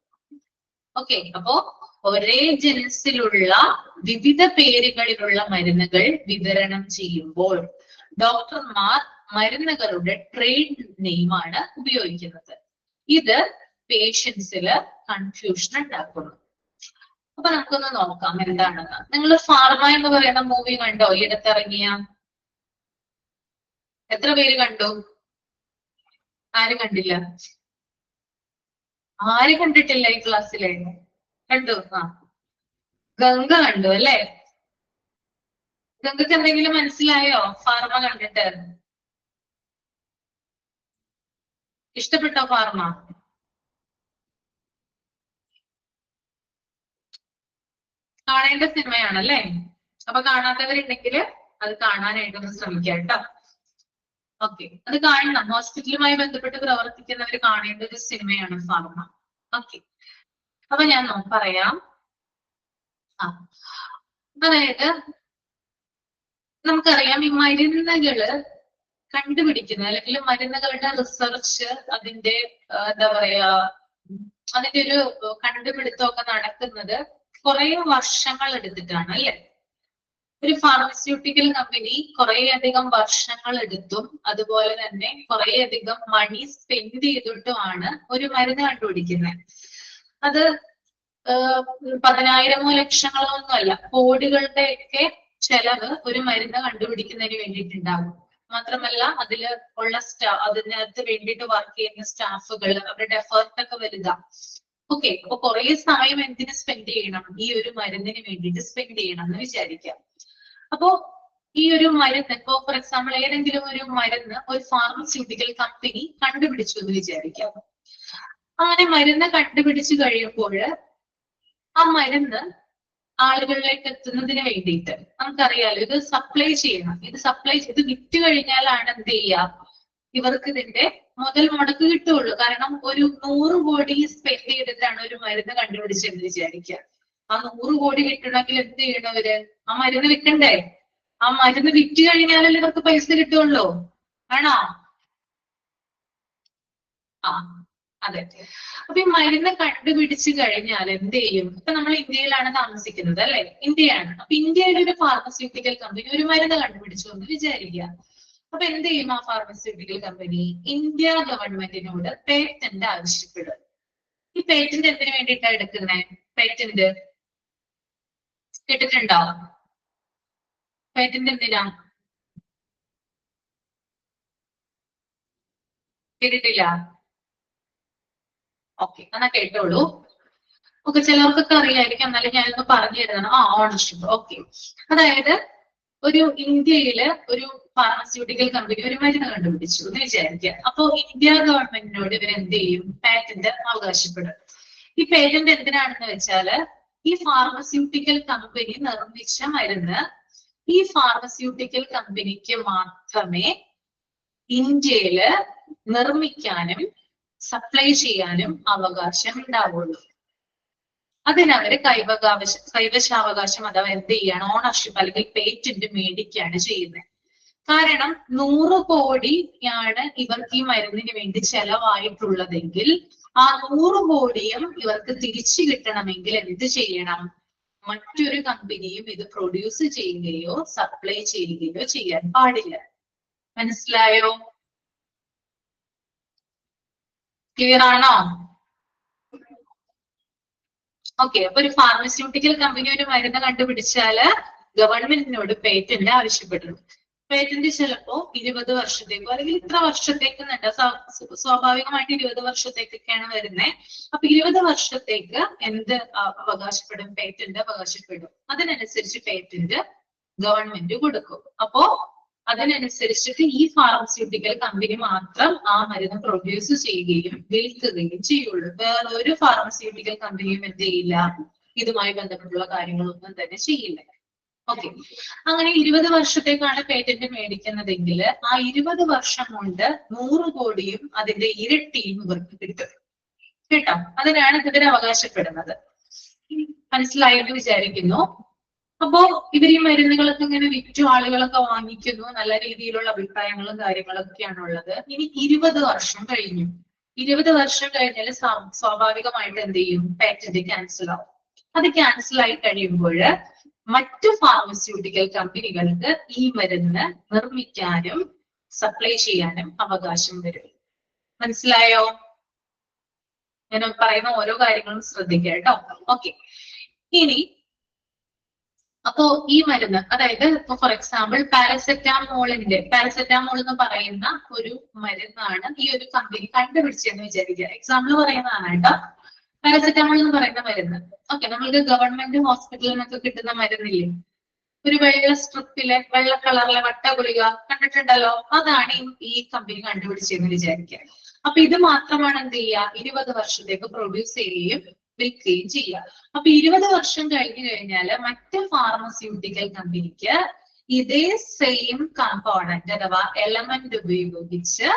ഓക്കെ, അപ്പോ ഒരേ ജനസിലുള്ള വിവിധ പേരുകളിലുള്ള മരുന്നുകൾ വിതരണം ചെയ്യുമ്പോൾ ഡോക്ടർമാർ മരുന്നുകളുടെ ട്രേഡ് നെയിമാണ് ഉപയോഗിക്കുന്നത്. ഇത് പേഷ്യൻസിൽ കൺഫ്യൂഷൻ ഉണ്ടാക്കുന്നു. അപ്പൊ നമുക്കൊന്ന് നോക്കാം എന്താണെന്ന്. നിങ്ങൾ ഫാർമ എന്ന് പറയുന്ന മൂവി കണ്ടോ? ഈ അടുത്തിറങ്ങിയ എത്ര പേര് കണ്ടു? ആരും കണ്ടില്ല? ആരും കണ്ടിട്ടില്ല ഈ ക്ലാസ്സിലെ? കണ്ടു? ആ, ഗംഗ കണ്ടു അല്ലേ? ഗംഗക്ക് എന്തെങ്കിലും മനസ്സിലായോ ഫാർമ കണ്ടിട്ട്? ഇഷ്ടപ്പെട്ടോ ഫാർമ? കാണേണ്ട സിനിമയാണല്ലേ? അപ്പൊ കാണാത്തവരുണ്ടെങ്കിൽ അത് കാണാനായിട്ടൊന്ന് ശ്രമിക്കാം കേട്ടോ. ഓക്കെ, അത് കാണണം. ഹോസ്പിറ്റലുമായി ബന്ധപ്പെട്ട് പ്രവർത്തിക്കുന്നവർ കാണേണ്ട ഒരു സിനിമയാണ് ഫാർമ. ഓക്കെ, അപ്പൊ ഞാൻ പറയാം. അതായത് നമുക്കറിയാം, ഈ മരുന്നുകള് കണ്ടുപിടിക്കുന്നത് അല്ലെങ്കിൽ മരുന്നുകളുടെ റിസർച്ച്, അതിന്റെ എന്താ പറയാ, അതിന്റെ ഒരു കണ്ടുപിടുത്തമൊക്കെ നടക്കുന്നത് കുറെ വർഷങ്ങൾ എടുത്തിട്ടാണ് അല്ലെ? ഒരു ഫാർമസ്യൂട്ടിക്കൽ കമ്പനി കുറേയധികം വർഷങ്ങൾ എടുത്തും അതുപോലെ തന്നെ കുറേയധികം മണി സ്പെൻഡ് ചെയ്തിട്ടുമാണ് ഒരു മരുന്ന് കണ്ടുപിടിക്കുന്നത്. അത് 10,000 ലക്ഷങ്ങളോ ഒന്നുമല്ല, കോടികളുടെയൊക്കെ ചെലവ് ഒരു മരുന്ന് കണ്ടുപിടിക്കുന്നതിന് വേണ്ടിയിട്ടുണ്ടാകും. മാത്രമല്ല അതില് ഉള്ള അതിനകത്ത് വേണ്ടിയിട്ട് വർക്ക് ചെയ്യുന്ന സ്റ്റാഫുകൾ, അവരുടെ എഫേർട്ട് ഒക്കെ വലുതാ. ഓക്കെ, അപ്പൊ കുറെ സമയം എന്തിനു സ്പെൻഡ് ചെയ്യണം? ഈ ഒരു മരുന്നിന് വേണ്ടിയിട്ട് സ്പെൻഡ് ചെയ്യണം എന്ന് വിചാരിക്കാം. അപ്പോ ഈ ഒരു മരുന്ന്, ഇപ്പോ ഫോർ എക്സാമ്പിൾ ഏതെങ്കിലും ഒരു മരുന്ന് ഒരു ഫാർമസ്യൂട്ടിക്കൽ കമ്പനി കണ്ടുപിടിച്ചു എന്ന് വിചാരിക്കാം. അങ്ങനെ മരുന്ന് കണ്ടുപിടിച്ചു കഴിയുമ്പോൾ ആ മരുന്ന് ആളുകളിലേക്ക് എത്തുന്നതിന് വേണ്ടിയിട്ട് നമുക്കറിയാലോ ഇത് സപ്ലൈ ചെയ്യണം. ഇത് വിറ്റ് കഴിഞ്ഞാലാണ് എന്ത് ചെയ്യുക? ഇവർക്ക് ഇതിന്റെ മുതൽ മുടക്ക് കിട്ടുള്ളൂ. കാരണം ഒരു 100 കോടി സ്പെൻഡ് ചെയ്തിട്ടാണ് ഒരു മരുന്ന് കണ്ടുപിടിച്ചെന്ന് വിചാരിക്കുക. ആ 100 കോടി കിട്ടണമെങ്കിൽ എന്ത് ചെയ്യണം ഇവര്? ആ മരുന്ന് വിൽക്കണ്ടേ? ആ മരുന്ന് വിറ്റ് കഴിഞ്ഞാലല്ലേ ഇവർക്ക് പൈസ കിട്ടുള്ളൂ. ആണോ? ആ, അതെ. അപ്പൊ ഈ മരുന്ന് കണ്ടുപിടിച്ചു കഴിഞ്ഞാൽ എന്ത് ചെയ്യും? ഇപ്പൊ നമ്മൾ ഇന്ത്യയിലാണ് താമസിക്കുന്നത് അല്ലെ? ഇന്ത്യയാണ്. അപ്പൊ ഇന്ത്യയിലെ ഒരു ഫാർമസ്യൂട്ടിക്കൽ കമ്പനി ഒരു മരുന്ന് കണ്ടുപിടിച്ചു എന്ന് വിചാരിക്കുക. അപ്പൊ എന്ത് ചെയ്യും ആ ഫാർമസ്യൂട്ടിക്കൽ കമ്പനി? ഇന്ത്യ ഗവൺമെന്റിനോട് പേറ്റന്റ് ആവശ്യപ്പെടും. ഈ പേറ്റന്റ് എന്തിനു വേണ്ടിയിട്ടാണ് എടുക്കുന്നത്? പേറ്റന്റ് കേട്ടിട്ടുണ്ടോ? പേറ്റന്റ് എന്തിനാ? കേട്ടിട്ടില്ല? ഓക്കെ, എന്നാ കേട്ടോളൂ. ഓക്കെ, ചിലർക്കൊക്കെ അറിയായിരിക്കും, എന്നാലും ഞാനൊന്ന് പറഞ്ഞു തരുന്നതാണ്. ഓണർഷിപ്പ്. ഓക്കെ, അതായത് ഒരു ഇന്ത്യയില് ഒരു ഫാർമസ്യൂട്ടിക്കൽ കമ്പനി ഒരു മരുന്ന് കണ്ടുപിടിച്ചു എന്ന് വിചാരിക്കുക. അപ്പൊ ഇന്ത്യ ഗവൺമെന്റിനോട് ഇവർ എന്ത് ചെയ്യും? പാറ്റന്റ് അവകാശപ്പെടും. ഈ പേറ്റന്റ് എന്തിനാണെന്ന് വെച്ചാല് ഈ ഫാർമസ്യൂട്ടിക്കൽ കമ്പനി നിർമ്മിച്ച മരുന്ന് ഈ ഫാർമസ്യൂട്ടിക്കൽ കമ്പനിക്ക് മാത്രമേ ഇന്ത്യയില് നിർമ്മിക്കാനും സപ്ലൈ ചെയ്യാനും അവകാശം ഉണ്ടാവുള്ളൂ. അതിനവര് കൈവശാവകാശം അഥവാ എന്ത് ചെയ്യാണ്? ഓണർഷിപ്പ് അല്ലെങ്കിൽ പേറ്റന്റ് മേടിക്കുകയാണ് ചെയ്യുന്നത്. കാരണം 100 കോടിയാണ് ഇവർക്ക് ഈ മരുന്നിന് വേണ്ടി ചെലവായിട്ടുള്ളതെങ്കിൽ ആ 100 കോടിയും ഇവർക്ക് തിരിച്ചു കിട്ടണമെങ്കിൽ എന്ത് ചെയ്യണം? മറ്റൊരു കമ്പനിയും ഇത് പ്രൊഡ്യൂസ് ചെയ്യുകയോ സപ്ലൈ ചെയ്യുകയോ ചെയ്യാൻ പാടില്ല. മനസ്സിലായോ? ക്ലിയർ ആണോ? ഓക്കെ, അപ്പൊ ഒരു ഫാർമസ്യൂട്ടിക്കൽ കമ്പനി ഒരു മരുന്ന് കണ്ടുപിടിച്ചാല് ഗവൺമെന്റിനോട് പേറ്റന്റ് ആവശ്യപ്പെടുന്നു. പേറ്റന്റ് ചിലപ്പോ 20 വർഷത്തേക്കോ അല്ലെങ്കിൽ ഇത്ര വർഷത്തേക്ക് സ്വാഭാവികമായിട്ട് 20 വർഷത്തേക്കൊക്കെയാണ് വരുന്നത്. അപ്പൊ 20 വർഷത്തേക്ക് എന്ത് അവകാശപ്പെടും? പേറ്റന്റ് അവകാശപ്പെടും. അതിനനുസരിച്ച് പേറ്റന്റ് ഗവൺമെന്റ് കൊടുക്കും. അപ്പോ അതിനനുസരിച്ചിട്ട് ഈ ഫാർമസ്യൂട്ടിക്കൽ കമ്പനി മാത്രം ആ മരുന്ന് പ്രൊഡ്യൂസ് ചെയ്യുകയും വിൽക്കുകയും ചെയ്യുള്ളൂ. വേറെ ഒരു ഫാർമസ്യൂട്ടിക്കൽ കമ്പനിയും എന്ത് ചെയ്യില്ല, ഇതുമായി ബന്ധപ്പെട്ടുള്ള കാര്യങ്ങളൊന്നും തന്നെ ചെയ്യില്ല. ഓക്കെ, അങ്ങനെ 20 വർഷത്തേക്കാണ് പേറ്റന്റ് മേടിക്കുന്നതെങ്കിൽ ആ 20 വർഷം കൊണ്ട് 100 കോടിയും അതിന്റെ ഇരട്ടിയും ഇവർക്ക് കിട്ടും. കേട്ടോ, അതിനാണ് ഇവർ അവകാശപ്പെടുന്നത്. മനസ്സിലായെന്ന് വിചാരിക്കുന്നു. അപ്പോ ഇവർ ഈ മരുന്നുകളൊക്കെ ഇങ്ങനെ വിറ്റു ആളുകളൊക്കെ വാങ്ങിക്കുന്നു, നല്ല രീതിയിലുള്ള അഭിപ്രായങ്ങളും കാര്യങ്ങളൊക്കെയാണ് ഉള്ളത്. ഇനി 20 വർഷം കഴിഞ്ഞു. 20 വർഷം കഴിഞ്ഞാൽ സ്വാഭാവികമായിട്ട് എന്ത് ചെയ്യും? പേറ്റന്റ് ക്യാൻസൽ ആവും. അത് ക്യാൻസൽ ആയി കഴിയുമ്പോൾ മറ്റു ഫാർമസ്യൂട്ടിക്കൽ കമ്പനികൾക്ക് ഈ മരുന്ന് നിർമ്മിക്കാനും സപ്ലൈ ചെയ്യാനും അവകാശം വരും. മനസ്സിലായോ? ഞാൻ പറയുന്ന ഓരോ കാര്യങ്ങളും ശ്രദ്ധിക്കുക കേട്ടോ. ഓക്കെ, ഇനി അപ്പോ ഈ മരുന്ന്, അതായത് ഇപ്പൊ ഫോർ എക്സാമ്പിൾ പാരസെറ്റാമോൾ എന്ന് പറയുന്ന ഒരു മരുന്നാണ് ഈ ഒരു കമ്പനി കണ്ടുപിടിച്ചതെന്ന് വിചാരിക്കുക. എക്സാമ്പിൾ പറയുന്നതാണ് കേട്ടോ. പാരസെറ്റാമോൾ എന്ന് പറയുന്ന മരുന്ന്, ഓക്കെ, നമ്മൾക്ക് ഗവൺമെന്റ് ഹോസ്പിറ്റലിൽ നിന്നൊക്കെ കിട്ടുന്ന മരുന്നില്ലേ, ഒരു വെള്ള സ്ട്രിപ്പിലെ വെള്ള കളറിലെ വട്ട ഗുളിക കണ്ടിട്ടുണ്ടല്ലോ, അതാണ് ഈ കമ്പനി കണ്ടുപിടിച്ചതെന്ന് വിചാരിക്കുക. അപ്പൊ ഇത് മാത്രമാണ് എന്ത് ചെയ്യുക? 20 വർഷത്തേക്ക് പ്രൊഡ്യൂസ് ചെയ്യുകയും വിൽക്കുകയും ചെയ്യുക. അപ്പൊ 20 വർഷം കഴിഞ്ഞു കഴിഞ്ഞാൽ മറ്റ് ഫാർമസ്യൂട്ടിക്കൽ കമ്പനിക്ക് ഇതേ സെയിം കമ്പോണന്റ് അഥവാ എലമെന്റ് ഉപയോഗിച്ച്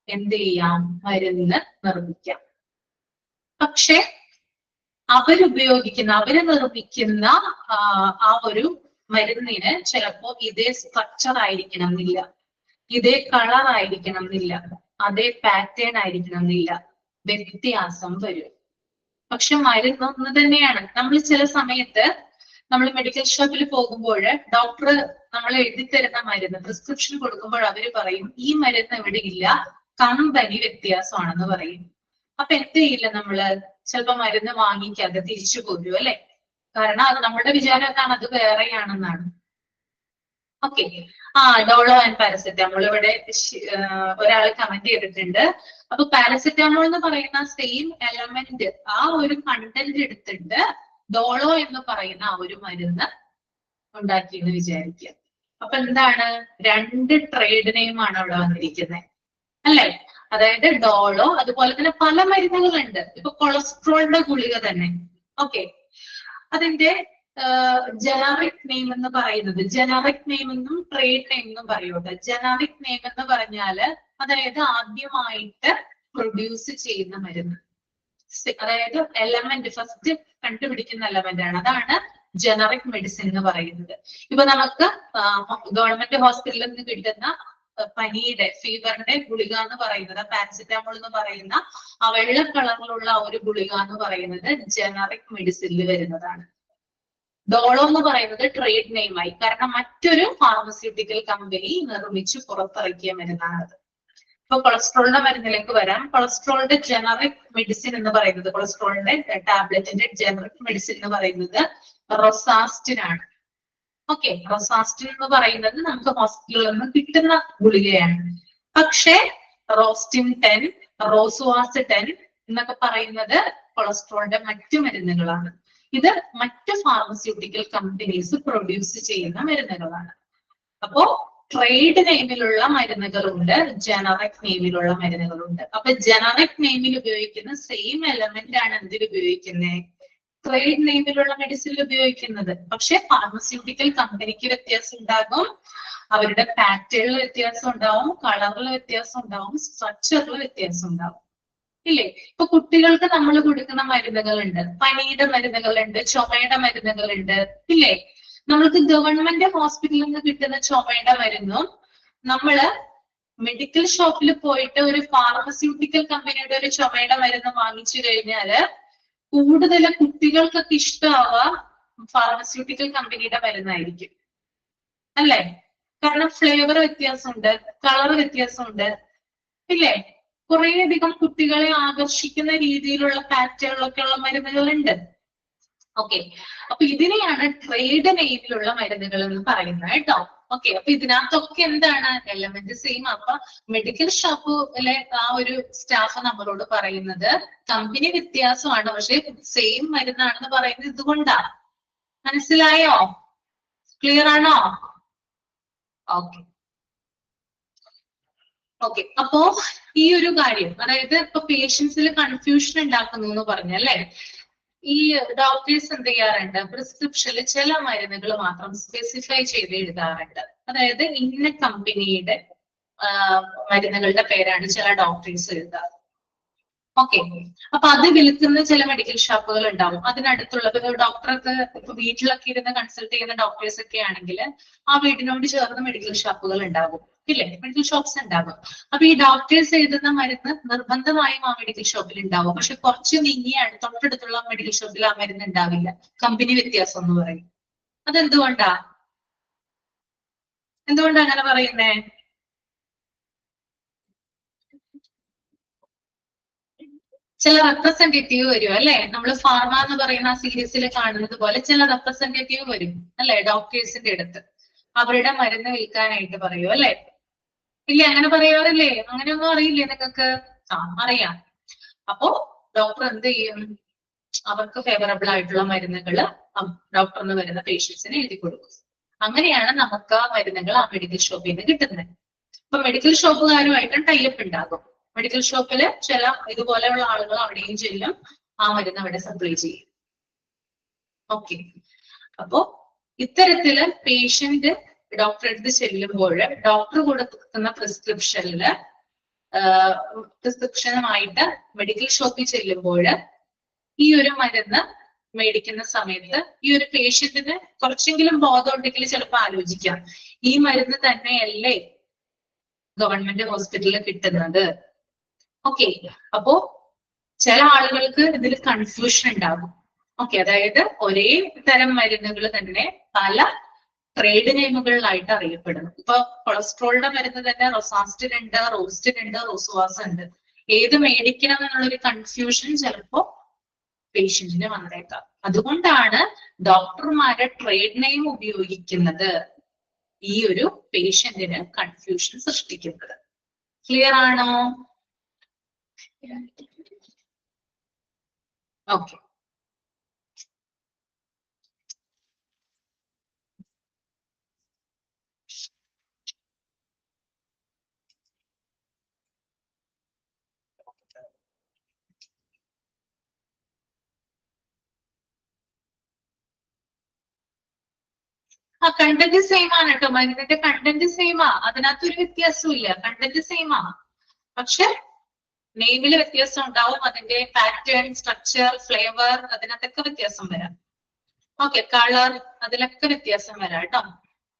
എന്ത് ചെയ്യാം? മരുന്ന് നിർമ്മിക്കാം. പക്ഷെ അവര് നിർമ്മിക്കുന്ന ആ ഒരു മരുന്നിന് ചിലപ്പോ ഇതേ സ്ട്രക്ചർ ആയിരിക്കണം എന്നില്ല, ഇതേ കളർ ആയിരിക്കണം എന്നില്ല, അതേ പാറ്റേൺ ആയിരിക്കണം എന്നില്ല, വ്യത്യാസം വരും. പക്ഷെ മരുന്ന് ഒന്ന് തന്നെയാണ്. നമ്മൾ ചില സമയത്ത് നമ്മൾ മെഡിക്കൽ ഷോപ്പിൽ പോകുമ്പോൾ ഡോക്ടർ നമ്മൾ എഴുതി തരുന്ന മരുന്ന് പ്രിസ്ക്രിപ്ഷൻ കൊടുക്കുമ്പോൾ അവര് പറയും ഈ മരുന്ന് ഇവിടെ ഇല്ല, കമ്പനി വ്യത്യാസമാണെന്ന് പറയും. അപ്പൊ എന്ത് ചെയ്യില്ല, നമ്മള് ചിലപ്പോ മരുന്ന് വാങ്ങിക്കാതെ തിരിച്ചു പോരും അല്ലെ? കാരണം അത് നമ്മുടെ വിചാരം എന്താണ്? അത് വേറെയാണെന്നാണ്. ഓക്കെ, ഡോളോ ആൻഡ് പാരസെറ്റാമോൾ ഇവിടെ ഒരാൾ കമന്റ് ചെയ്തിട്ടുണ്ട്. അപ്പൊ പാരസെറ്റാമോൾ എന്ന് പറയുന്ന സെയിം എലമെന്റ്, ആ ഒരു കണ്ടന്റ് എടുത്തിട്ട് ഡോളോ എന്ന് പറയുന്ന ആ ഒരു മരുന്ന് ഉണ്ടാക്കിയെന്ന് വിചാരിക്കുക. അപ്പൊ എന്താണ്? 2 ട്രേഡ് നെയിമാണ് അവിടെ വന്നിരിക്കുന്നത് അല്ലെ? അതായത് ഡോളോ, അതുപോലെ തന്നെ പല മരുന്നുകളുണ്ട്. ഇപ്പൊ കൊളസ്ട്രോളിന്റെ ഗുളിക തന്നെ, ഓക്കെ, അതിന്റെ ജനറിക് നെയിം എന്ന് പറയുന്നത്, ജനറിക് നെയിം എന്നും ട്രേഡ് നെയിം എന്നും പറയൂട്ടെ. ജനറിക് നെയിം എന്ന് പറഞ്ഞാല് അതായത് ആദ്യമായിട്ട് പ്രൊഡ്യൂസ് ചെയ്യുന്ന മരുന്ന്, അതായത് എലമെന്റ് ഫസ്റ്റ് കണ്ടുപിടിക്കുന്ന എലമെന്റ് ആണ്. അതാണ് ജനറിക് മെഡിസിൻ എന്ന് പറയുന്നത്. ഇപ്പൊ നമുക്ക് ഗവൺമെന്റ് ഹോസ്പിറ്റലിൽ നിന്ന് കിട്ടുന്ന പനിയുടെ ഫീവറിന്റെ ഗുളിക എന്ന് പറയുന്നത്, പാരസെറ്റാമോൾ എന്ന് പറയുന്ന ആ വെള്ള കളറിലുള്ള ഒരു ഗുളിക എന്ന് പറയുന്നത് ജനറിക് മെഡിസിനിൽ വരുന്നതാണ്. ഡോളോ എന്ന് പറയുന്നത് ട്രേഡ് നെയിമായി, കാരണം മറ്റൊരു ഫാർമസ്യൂട്ടിക്കൽ കമ്പനി നിർമ്മിച്ച് പുറത്തിറക്കിയ മരുന്നാണത്. ഇപ്പൊ കൊളസ്ട്രോളിന്റെ മരുന്നിലേക്ക് വരാം. കൊളസ്ട്രോളിന്റെ ജനറിക് മെഡിസിൻ എന്ന് പറയുന്നത്, കൊളസ്ട്രോളിന്റെ ടാബ്ലറ്റിന്റെ ജനറിക് മെഡിസിൻ എന്ന് പറയുന്നത് റൊസാസ്റ്റിൻ ആണ്. ഓക്കെ, റൊസാസ്റ്റിൻ എന്ന് പറയുന്നത് നമുക്ക് ഹോസ്പിറ്റലിൽ നിന്ന് കിട്ടുന്ന ഗുളികയാണ്. പക്ഷെ റോസ്റ്റിൻ 10, റോസുവാസ് 10 എന്നൊക്കെ പറയുന്നത് കൊളസ്ട്രോളിന്റെ മറ്റു മരുന്നുകളാണ്. ഇത് മറ്റു ഫാർമസ്യൂട്ടിക്കൽ കമ്പനീസ് പ്രൊഡ്യൂസ് ചെയ്യുന്ന മരുന്നുകളാണ്. അപ്പോ ട്രേഡ് നെയിമിലുള്ള മരുന്നുകളുണ്ട്, ജനറിക് നെയിമിലുള്ള മരുന്നുകളുണ്ട്. അപ്പൊ ജനറിക് നെയിമിൽ ഉപയോഗിക്കുന്ന സെയിം എലമെന്റ് ആണ് എന്തിൽ ഉപയോഗിക്കുന്നത്? ട്രേഡ് നെയിമിലുള്ള മെഡിസിനിൽ ഉപയോഗിക്കുന്നത്. പക്ഷെ ഫാർമസ്യൂട്ടിക്കൽ കമ്പനിക്ക് വ്യത്യാസം ഉണ്ടാകും, അവരുടെ പാറ്റേണിൽ വ്യത്യാസം ഉണ്ടാവും, കളറിൽ വ്യത്യാസം ഉണ്ടാവും, സ്ട്രക്ചറിൽ വ്യത്യാസം ഉണ്ടാവും. ഇല്ലേ? ഇപ്പൊ കുട്ടികൾക്ക് നമ്മൾ കൊടുക്കുന്ന മരുന്നുകളുണ്ട്, പനിയുടെ മരുന്നുകളുണ്ട്, ചുമയുടെ മരുന്നുകളുണ്ട്, ഇല്ലേ? നമ്മൾക്ക് ഗവൺമെന്റ് ഹോസ്പിറ്റലിൽ നിന്ന് കിട്ടുന്ന ചുമയുടെ മരുന്നും നമ്മള് മെഡിക്കൽ ഷോപ്പിൽ പോയിട്ട് ഒരു ഫാർമസ്യൂട്ടിക്കൽ കമ്പനിയുടെ ഒരു ചുമയുടെ മരുന്ന് വാങ്ങിച്ചു കഴിഞ്ഞാല് കൂടുതൽ കുട്ടികൾക്കൊക്കെ ഇഷ്ടമാവുക ഫാർമസ്യൂട്ടിക്കൽ കമ്പനിയുടെ മരുന്നായിരിക്കും അല്ലേ? കാരണം ഫ്ലേവർ വ്യത്യാസമുണ്ട്, കളർ വ്യത്യാസമുണ്ട്, ഇല്ലേ? കുറേയധികം കുട്ടികളെ ആകർഷിക്കുന്ന രീതിയിലുള്ള പാറ്റേണിലൊക്കെ ഉള്ള മരുന്നുകളുണ്ട്. ഓക്കെ, അപ്പൊ ഇതിനെയാണ് ട്രേഡ് നെയിമിലുള്ള മരുന്നുകൾ എന്ന് പറയുന്നത് കേട്ടോ. ഓക്കെ, അപ്പൊ ഇതിനകത്തൊക്കെ എന്താണ് എലമെന്റ് സെയിം. അപ്പൊ മെഡിക്കൽ ഷോപ്പിലെ ആ ഒരു സ്റ്റാഫ് നമ്മളോട് പറയുന്നത് കമ്പനി വ്യത്യാസമാണ്, പക്ഷെ സെയിം മരുന്നാണെന്ന് പറയുന്നത് ഇതുകൊണ്ടാണ്. മനസ്സിലായോ? ക്ലിയർ ആണോ? ഓക്കെ ഓക്കെ, അപ്പോ ഈ ഒരു കാര്യം, അതായത് ഇപ്പൊ പേഷ്യൻസിൽ കൺഫ്യൂഷൻ ഉണ്ടാക്കുന്നു എന്ന് പറഞ്ഞല്ലേ, ഈ ഡോക്ടേഴ്സ് എന്ത് ചെയ്യാറുണ്ട്, പ്രിസ്ക്രിപ്ഷനിൽ ചില മരുന്നുകൾ മാത്രം സ്പെസിഫൈ ചെയ്ത് എഴുതാറുണ്ട്. അതായത് ഇന്ന കമ്പനിയുടെ മരുന്നുകളുടെ പേരാണ് ചില ഡോക്ടേഴ്സ് എഴുതാറ്. ഓക്കെ, അപ്പൊ അത് വിൽക്കുന്ന ചില മെഡിക്കൽ ഷോപ്പുകൾ ഉണ്ടാവും. അതിനടുത്തുള്ള ഡോക്ടർക്ക് ഇപ്പൊ വീട്ടിലൊക്കെ ഇരുന്ന് കൺസൾട്ട് ചെയ്യുന്ന ഡോക്ടേഴ്സ് ഒക്കെ ആണെങ്കിൽ ആ വീടിനോട് ചേർന്ന് മെഡിക്കൽ ഷോപ്പുകൾ ഉണ്ടാകും, ഇല്ലേ? മെഡിക്കൽ ഷോപ്സ് ഉണ്ടാകും. അപ്പൊ ഈ ഡോക്ടേഴ്സ് എഴുതുന്ന മരുന്ന് നിർബന്ധമായും ആ മെഡിക്കൽ ഷോപ്പിൽ ഉണ്ടാവും. പക്ഷെ കുറച്ച് നീങ്ങിയാണ് തൊട്ടടുത്തുള്ള മെഡിക്കൽ ഷോപ്പിൽ ആ മരുന്ന് ഉണ്ടാവില്ല. കമ്പനി വ്യത്യാസം എന്ന് പറയും. അതെന്തുകൊണ്ടാ? എന്തുകൊണ്ടാ അങ്ങനെ പറയുന്നേ? ചില റെപ്രസെന്റേറ്റീവ് വരും അല്ലെ? നമ്മൾ ഫാർമ എന്ന് പറയുന്ന ആ സീരീസിൽ കാണുന്നത് പോലെ ചില റെപ്രസെന്റേറ്റീവ് വരും അല്ലെ ഡോക്ടേഴ്സിന്റെ അടുത്ത്, അവരുടെ മരുന്ന് വിൽക്കാനായിട്ട് പറയൂ അല്ലെ? ഇല്ലേ, അങ്ങനെ പറയാറില്ലേ? അങ്ങനെയൊന്നും അറിയില്ലേ നിങ്ങൾക്ക്? അറിയാം. അപ്പോ ഡോക്ടർ എന്ത് ചെയ്യും? അവർക്ക് ഫേവറബിൾ ആയിട്ടുള്ള മരുന്നുകൾ ഡോക്ടറിന് വരുന്ന പേഷ്യൻസിന് എഴുതി കൊടുക്കും. അങ്ങനെയാണ് നമുക്ക് ആ മരുന്നുകൾ ആ മെഡിക്കൽ ഷോപ്പിൽ നിന്ന് കിട്ടുന്നത്. ഇപ്പൊ മെഡിക്കൽ ഷോപ്പുകാരുമായിട്ടും ടൈപ്പ് ഉണ്ടാകും. മെഡിക്കൽ ഷോപ്പില് ചില ഇതുപോലെയുള്ള ആളുകൾ അവിടെയും ചെല്ലും, ആ മരുന്ന് അവിടെ സപ്ലൈ ചെയ്യും. ഓക്കെ, അപ്പോ ഇത്തരത്തില് പേഷ്യന്റ് ഡോക്ടറെ അടുത്ത് ചെല്ലുമ്പോൾ ഡോക്ടർ കൊടുക്കുന്ന പ്രിസ്ക്രിപ്ഷനുമായിട്ട് മെഡിക്കൽ ഷോപ്പിൽ ചെല്ലുമ്പോൾ ഈ ഒരു മരുന്ന് മേടിക്കുന്ന സമയത്ത് ഈ ഒരു പേഷ്യന്റിന് കുറച്ചെങ്കിലും ബോധം ഉണ്ടെങ്കിൽ ചിലപ്പോൾ ആലോചിക്കാം, ഈ മരുന്ന് തന്നെയല്ലേ ഗവൺമെന്റ് ഹോസ്പിറ്റലിൽ കിട്ടുന്നത്. ഓക്കെ, അപ്പോ ചില ആളുകൾക്ക് ഇതിൽ കൺഫ്യൂഷൻ ഉണ്ടാകും. ഓക്കെ, അതായത് ഒരേ തരം മരുന്നുകൾ തന്നെ പല ട്രേഡ് നെയിമുകളിലായിട്ട് അറിയപ്പെടുന്നു. ഇപ്പൊ കൊളസ്ട്രോളിന്റെ മരുന്ന് തന്നെ റൊസാസ്റ്റിൻ ഉണ്ട്, റോസ്റ്റിൻ ഉണ്ട്, റോസുവാസ് ഉണ്ട്. ഏത് മേടിക്കണം എന്നുള്ളൊരു കൺഫ്യൂഷൻ ചിലപ്പോ പേഷ്യന്റിന് വന്നേക്കാം. അതുകൊണ്ടാണ് ഡോക്ടർമാരെ ട്രേഡ് നെയിം ഉപയോഗിക്കുന്നത് ഈ ഒരു പേഷ്യന്റിന് കൺഫ്യൂഷൻ സൃഷ്ടിക്കുന്നത്. ക്ലിയർ ആണോ? ഓക്കെ, ആ കണ്ടന്റ് സെയിം ആണ് കേട്ടോ. മരുന്നിന്റെ കണ്ടന്റ് സെയിമാ, അതിനകത്തൊരു വ്യത്യാസവും ഇല്ല. കണ്ടന്റ് സെയിമാ, പക്ഷെ നെയിമില് വ്യത്യാസം ഉണ്ടാവും. അതിന്റെ പാറ്റേൺ, സ്ട്രക്ചർ, ഫ്ലേവർ, അതിനകത്തൊക്കെ വ്യത്യാസം വരാം. ഓക്കെ, കളർ, അതിലൊക്കെ വ്യത്യാസം വരാം കേട്ടോ.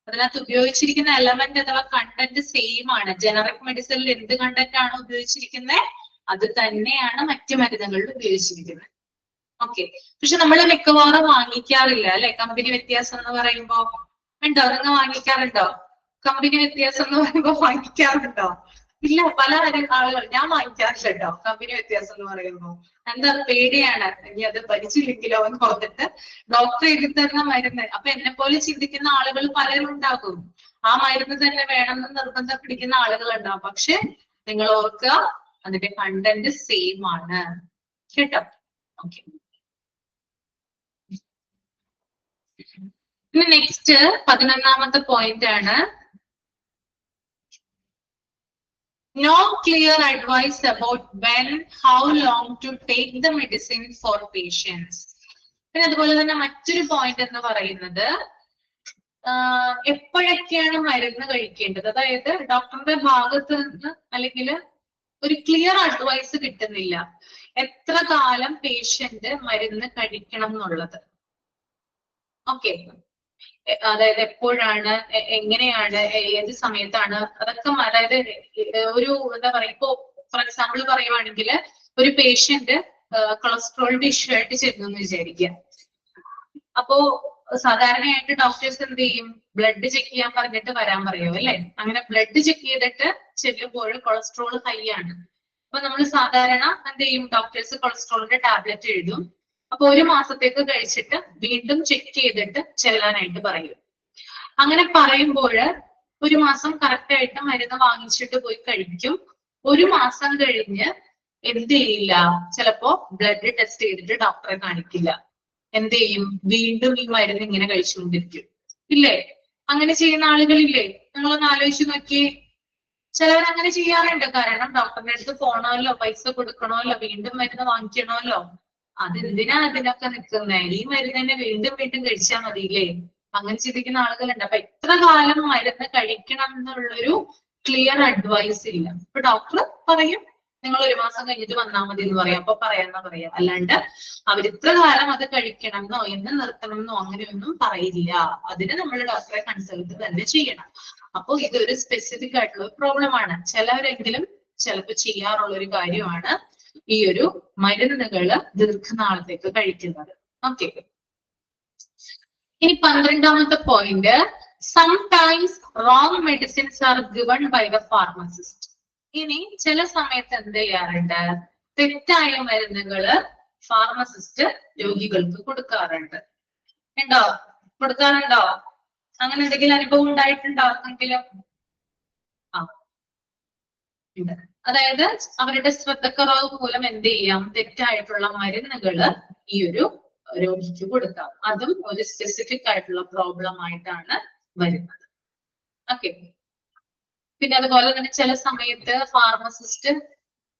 അതിനകത്ത് ഉപയോഗിച്ചിരിക്കുന്ന എലമെന്റ് അഥവാ കണ്ടന്റ് സെയിം ആണ്. ജനറിക് മെഡിസിനിൽ എന്ത് കണ്ടന്റ് ആണ് ഉപയോഗിച്ചിരിക്കുന്നത് അത് തന്നെയാണ് മറ്റു മരുന്നുകളിൽ ഉപയോഗിച്ചിരിക്കുന്നത്. ഓക്കെ, പക്ഷെ നമ്മൾ മിക്കവാറും വാങ്ങിക്കാറില്ല അല്ലെ കമ്പനി വ്യത്യാസം എന്ന് പറയുമ്പോ. ഉണ്ടോ? നിങ്ങൾ വാങ്ങിക്കാറുണ്ടോ? കമ്പനി വ്യത്യാസം എന്ന് പറയുമ്പോ വാങ്ങിക്കാറുണ്ടോ? ഇല്ല, പല ആളുകൾ, ഞാൻ വാങ്ങിക്കാറില്ല കേട്ടോ കമ്പനി വ്യത്യാസം എന്ന് പറയുമ്പോ. എന്താ, പേടിയാണ് ഇനി അത് ഭരിച്ചില്ലെങ്കിലോ എന്ന് പറഞ്ഞിട്ട് ഡോക്ടർ എഴുതി തരുന്ന മരുന്ന്. അപ്പൊ എന്നെ പോലെ ചിന്തിക്കുന്ന ആളുകൾ പലരും ഉണ്ടാകും. ആ മരുന്ന് തന്നെ വേണമെന്ന് നിർബന്ധം പിടിക്കുന്ന ആളുകൾ ഉണ്ടാവും. പക്ഷെ നിങ്ങൾ ഓർക്കുക, അതിന്റെ കണ്ടന്റ് സെയിം ആണ് കേട്ടോ. ഓക്കെ, ഇനി നെക്സ്റ്റ് 11ാമത്തെ പോയിന്റ് ആണ്, no clear advice about when, how long to take the medicine for patients. പിന്നെ അതുപോലെ തന്നെ മറ്റൊരു പോയിന്റ് എന്ന് പറയുന്നത് എപ്പോഴൊക്കെയാണ് മരുന്ന് കഴിക്കേണ്ടത്. അതായത് ഡോക്ടറുടെ ഭാഗത്ത് നിന്ന് അല്ലെങ്കിൽ ഒരു ക്ലിയർ അഡ്വൈസ് കിട്ടുന്നില്ല എത്ര കാലം പേഷ്യന്റ് മരുന്ന് കഴിക്കണം എന്നുള്ളത്. ഓക്കെ, അതായത് എപ്പോഴാണ്, എങ്ങനെയാണ്, ഏത് സമയത്താണ്, അതൊക്കെ അതായത് ഒരു എന്താ പറയാ, ഇപ്പോ ഫോർ എക്സാമ്പിൾ പറയുവാണെങ്കിൽ ഒരു പേഷ്യന്റ് കൊളസ്ട്രോളിന്റെ ഇഷ്യൂ ആയിട്ട് ചെന്നു എന്ന് വിചാരിക്കുക. അപ്പോ സാധാരണയായിട്ട് ഡോക്ടേഴ്സ് എന്ത് ചെയ്യും, ബ്ലഡ് ചെക്ക് ചെയ്യാൻ പറഞ്ഞിട്ട് വരാൻ പറയും അല്ലെ. അങ്ങനെ ബ്ലഡ് ചെക്ക് ചെയ്തിട്ട് ചെല്ലുമ്പോൾ കൊളസ്ട്രോൾ ഹൈ ആണ്. അപ്പൊ നമ്മൾ സാധാരണ എന്ത് ചെയ്യും, ഡോക്ടേഴ്സ് കൊളസ്ട്രോളിന്റെ ടാബ്ലറ്റ് എഴുതും. അപ്പൊ 1 മാസത്തേക്ക് കഴിച്ചിട്ട് വീണ്ടും ചെക്ക് ചെയ്തിട്ട് ചെല്ലാനായിട്ട് പറയും. അങ്ങനെ പറയുമ്പോൾ 1 മാസം കറക്റ്റ് ആയിട്ട് മരുന്ന് വാങ്ങിച്ചിട്ട് പോയി കഴിക്കും. 1 മാസം കഴിഞ്ഞ് എന്ത് ചെയ്യില്ല, ചിലപ്പോ ബ്ലഡ് ടെസ്റ്റ് ചെയ്തിട്ട് ഡോക്ടറെ കാണിക്കില്ല. എന്ത് ചെയ്യും, വീണ്ടും ഈ മരുന്ന് ഇങ്ങനെ കഴിച്ചുകൊണ്ടിരിക്കും. ഇല്ലേ? അങ്ങനെ ചെയ്യുന്ന ആളുകളില്ലേ? നിങ്ങളൊന്ന് ആലോചിച്ച് നോക്കിയേ. ചിലവർ അങ്ങനെ ചെയ്യാറുണ്ട്. കാരണം ഡോക്ടറിന്റെ അടുത്ത് പോണമല്ലോ, പൈസ കൊടുക്കണമല്ലോ, വീണ്ടും മരുന്ന് വാങ്ങിക്കണമല്ലോ. അതെന്തിനാ അതിനൊക്കെ നിൽക്കുന്നേ? ഈ മരുന്ന് തന്നെ വീണ്ടും വീണ്ടും കഴിച്ചാൽ മതിയില്ലേ? അങ്ങനെ ചിന്തിക്കുന്ന ആളുകളുണ്ട്. അപ്പൊ എത്ര കാലം മരുന്ന് കഴിക്കണം എന്നുള്ളൊരു ക്ലിയർ അഡ്വൈസ് ഇല്ല. ഇപ്പൊ ഡോക്ടർ പറയും നിങ്ങൾ 1 മാസം കഴിഞ്ഞിട്ട് വന്നാൽ മതി എന്ന് പറയാം. അപ്പൊ പറയാന്നാ പറയാം. അല്ലാണ്ട് അവർ ഇത്ര കാലം അത് കഴിക്കണമെന്നോ എന്ന് നിർത്തണമെന്നോ അങ്ങനെയൊന്നും പറയില്ല. അതിന് നമ്മൾ ഡോക്ടറെ കൺസൾട്ട് തന്നെ ചെയ്യണം. അപ്പൊ ഇതൊരു സ്പെസിഫിക് ആയിട്ടുള്ള പ്രോബ്ലം ആണ്. ചിലവരെങ്കിലും ചിലപ്പോൾ ചെയ്യാറുള്ള ഒരു കാര്യമാണ് ഈ ഒരു മരുന്നുകള് ദീർഘനാളത്തേക്ക് കഴിക്കുന്നത്. ഓക്കെ. ഇനി 12ാമത്തെ point, sometimes wrong medicines are given by the pharmacist. ഇനി ചില സമയത്ത് എന്ത് ചെയ്യാറുണ്ട്, തെറ്റായ മരുന്നുകള് ഫാർമസിസ്റ്റ് രോഗികൾക്ക് കൊടുക്കാറുണ്ട്. ഉണ്ടോ? കൊടുക്കാറുണ്ടോ? അങ്ങനെ എന്തെങ്കിലും അനുഭവം ഉണ്ടായിട്ടുണ്ടോ ആർക്കെങ്കിലും? ആ, ഉണ്ട്. അതായത് അവരുടെ ശ്രദ്ധക്കുറവ് മൂലം എന്ത് ചെയ്യാം, തെറ്റായിട്ടുള്ള മരുന്നുകള് ഈ ഒരു രോഗിക്ക് കൊടുക്കാം. അതും ഒരു സ്പെസിഫിക് ആയിട്ടുള്ള പ്രോബ്ലം ആയിട്ടാണ് വരുന്നത്. ഓക്കെ. പിന്നെ അതുപോലെ തന്നെ ചില സമയത്ത് ഫാർമസിസ്റ്റ്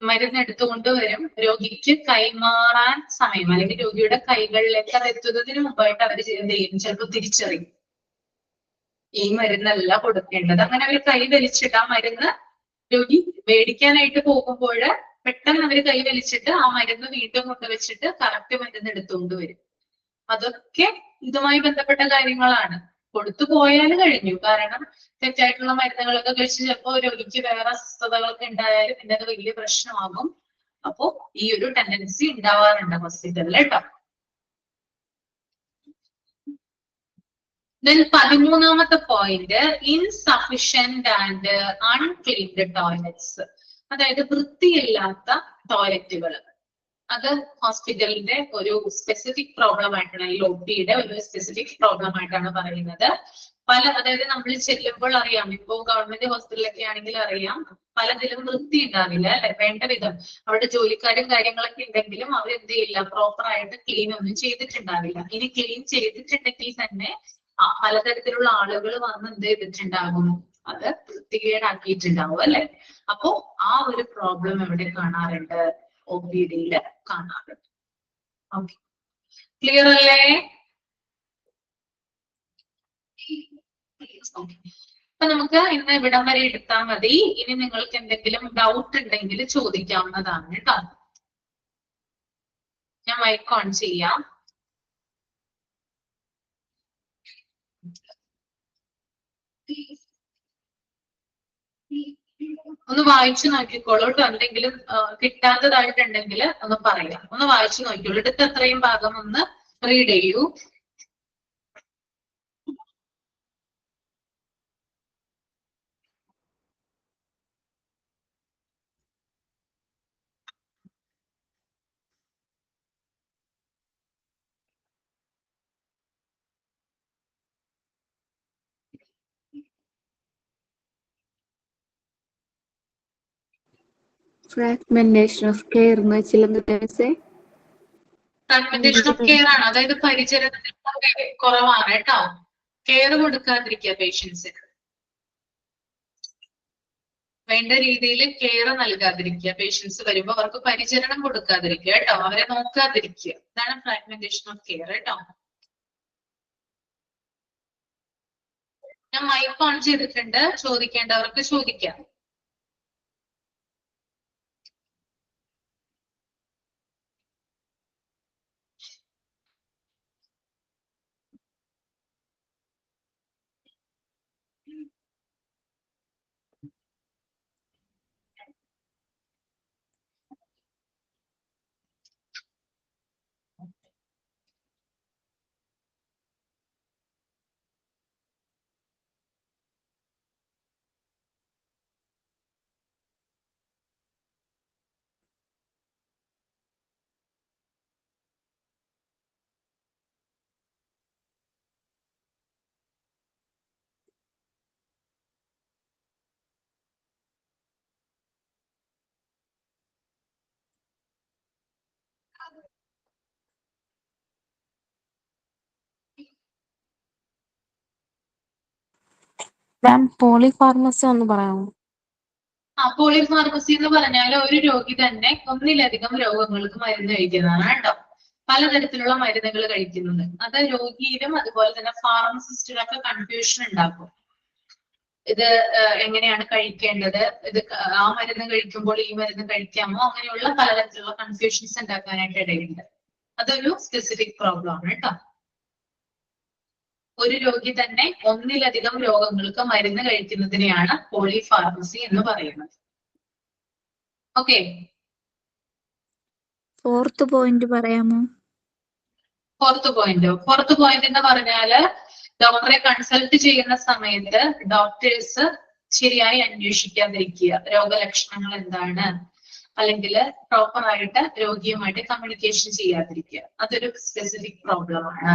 മരുന്ന് എടുത്തുകൊണ്ട് വരും, രോഗിക്ക് കൈമാറാൻ സമയം അല്ലെങ്കിൽ രോഗിയുടെ കൈകളിലേക്ക് അത് എത്തുന്നതിന് മുമ്പായിട്ട് അവർ എന്ത് ചെയ്യും, ചിലപ്പോൾ തിരിച്ചറിയും ഈ മരുന്നല്ല കൊടുക്കേണ്ടത്. അങ്ങനെ അവർ കൈ വലിച്ചിട്ട് ആ മരുന്ന് രോഗി മേടിക്കാനായിട്ട് പോകുമ്പോൾ പെട്ടെന്ന് അവർ കൈ വലിച്ചിട്ട് ആ മരുന്ന് വീണ്ടും കൊണ്ടുവച്ചിട്ട് കറക്റ്റ് മരുന്ന് എടുത്തുകൊണ്ട് വരും. അതൊക്കെ ഇതുമായി ബന്ധപ്പെട്ട കാര്യങ്ങളാണ്. കൊടുത്തു പോയാൽ കഴിഞ്ഞു. കാരണം തെറ്റായിട്ടുള്ള മരുന്നുകളൊക്കെ കഴിച്ച് ചിലപ്പോൾ രോഗിക്ക് വേറെ അസ്വസ്ഥതകളൊക്കെ ഉണ്ടായാലും പിന്നെ അത് വലിയ പ്രശ്നമാകും. അപ്പോ ഈ ഒരു ടെൻഡൻസി ഉണ്ടാവാറുണ്ട് ഹോസ്പിറ്റലിൽ കേട്ടോ. Then 13ാമത്തെ point, insufficient and uncleaned toilets. അതായത് വൃത്തിയില്ലാത്ത ടോയ്ലറ്റുകൾ. അത് ഹോസ്പിറ്റലിന്റെ ഒരു സ്പെസിഫിക് പ്രോബ്ലം ആയിട്ടാണ്, ഈ ഒപിയുടെ ഒരു സ്പെസിഫിക് പ്രോബ്ലം ആയിട്ടാണ് പറയുന്നത്. അതായത് നമ്മൾ ചെല്ലുമ്പോൾ അറിയാം, ഇപ്പോ ഗവൺമെന്റ് ഹോസ്പിറ്റലൊക്കെ ആണെങ്കിൽ അറിയാം, പലതിലും വൃത്തി ഉണ്ടാവില്ല അല്ലെ, വേണ്ട വിധം. അവിടെ ജോലിക്കാരും കാര്യങ്ങളൊക്കെ ഉണ്ടെങ്കിലും അവർ എന്ത് ചെയ്യില്ല, പ്രോപ്പർ ആയിട്ട് ക്ലീൻ ഒന്നും ചെയ്തിട്ടുണ്ടാവില്ല. ഇനി ക്ലീൻ ചെയ്തിട്ടുണ്ടെങ്കിൽ തന്നെ പലതരത്തിലുള്ള ആളുകൾ വന്ന് എന്ത് ചെയ്തിട്ടുണ്ടാകും, അത് വൃത്തികേടാക്കിയിട്ടുണ്ടാവും അല്ലെ. അപ്പോ ആ ഒരു പ്രോബ്ലം എവിടെ കാണാറുണ്ട്, OPD കാണാറുണ്ട്. ഓക്കെ, ക്ലിയർ അല്ലേ? അപ്പൊ നമുക്ക് ഇന്ന് ഇവിടം വരെ എടുത്താൽ മതി. ഇനി നിങ്ങൾക്ക് എന്തെങ്കിലും ഡൗട്ട് ഉണ്ടെങ്കിൽ ചോദിക്കാവുന്നതാണ് കേട്ടോ. ഞാൻ മൈക്ക് ഓൺ ചെയ്യാം. ഒന്ന് വായിച്ചു നോക്കിക്കോളൂ കേട്ടോ. എന്തെങ്കിലും കിട്ടാത്തതായിട്ടുണ്ടെങ്കിൽ ഒന്ന് പറയാം. ഒന്ന് വായിച്ചു നോക്കിക്കോളൂ. എടുത്ത അത്രയും ഭാഗം ഒന്ന് റീഡ് ചെയ്യൂ. Fragmentation of care എന്ന് വെച്ചാൽ എന്താ? ഫ്രാഗ്മെന്റേഷൻ ഓഫ് കെയർ ആണ്. അതായത് പരിചരണത്തിൽ കുറവാണ് കേട്ടോ. കെയർ കൊടുക്കാതിരിക്കുക പേഷ്യൻസിന്. വേണ്ട രീതിയിൽ കെയർ നൽകാതിരിക്കുക. പേഷ്യൻസ് വരുമ്പോൾ അവർക്ക് പരിചരണം കൊടുക്കാതിരിക്കുക കേട്ടോ. അവരെ നോക്കാതിരിക്കുക. ഇതാണ് ഫ്രാഗ്മെന്റേഷൻ ഓഫ് കെയർ കേട്ടോ. ഞാൻ മൈക്ക് ഓൺ ചെയ്തിട്ടുണ്ട്. ചോദിക്കേണ്ടവർക്ക് ചോദിക്കാം. മാം പോളിഫാർമസി ഒന്ന് പറയാമോ? പോളിഫാർമസി എന്ന് പറഞ്ഞാൽ ഒരു രോഗി തന്നെ ഒന്നിലധികം രോഗങ്ങൾക്ക് മരുന്ന് കഴിക്കുന്നതാണ് കേട്ടോ. പലതരത്തിലുള്ള മരുന്നുകൾ കഴിക്കുന്നത്. അത് രോഗിയിലും അതുപോലെ തന്നെ ഫാർമസിസ്റ്റിനൊക്കെ കൺഫ്യൂഷൻ ഉണ്ടാക്കും. ഇത് എങ്ങനെയാണ് കഴിക്കേണ്ടത്, ഇത് ആ മരുന്ന് കഴിക്കുമ്പോൾ ഈ മരുന്ന് കഴിക്കാമോ, അങ്ങനെയുള്ള പലതരത്തിലുള്ള കൺഫ്യൂഷൻസ് ഉണ്ടാക്കാനായിട്ട് ഇടയുണ്ട്. അതൊരു സ്പെസിഫിക് പ്രോബ്ലം ആണ് കേട്ടോ. ഒരു രോഗി തന്നെ ഒന്നിലധികം രോഗങ്ങൾക്ക് മരുന്ന് കഴിക്കുന്നതിനെയാണ് പോളിഫാർമസി എന്ന് പറയുന്നത്. ഓക്കെ, ഫോർത്ത് പോയിന്റ് പറയാമോ? ഫോർത്ത് പോയിന്റ് എന്ന് പറഞ്ഞാല് ഡോക്ടറെ കൺസൾട്ട് ചെയ്യുന്ന സമയത്ത് ഡോക്ടേഴ്സ് ശരിയായി അന്വേഷിക്കാതിരിക്കുക. രോഗലക്ഷണങ്ങൾ എന്താണ്, അല്ലെങ്കിൽ പ്രോപ്പർ ആയിട്ട് രോഗിയുമായിട്ട് കമ്മ്യൂണിക്കേഷൻ ചെയ്യാതിരിക്കുക. അതൊരു സ്പെസിഫിക് പ്രോബ്ലം ആണ്.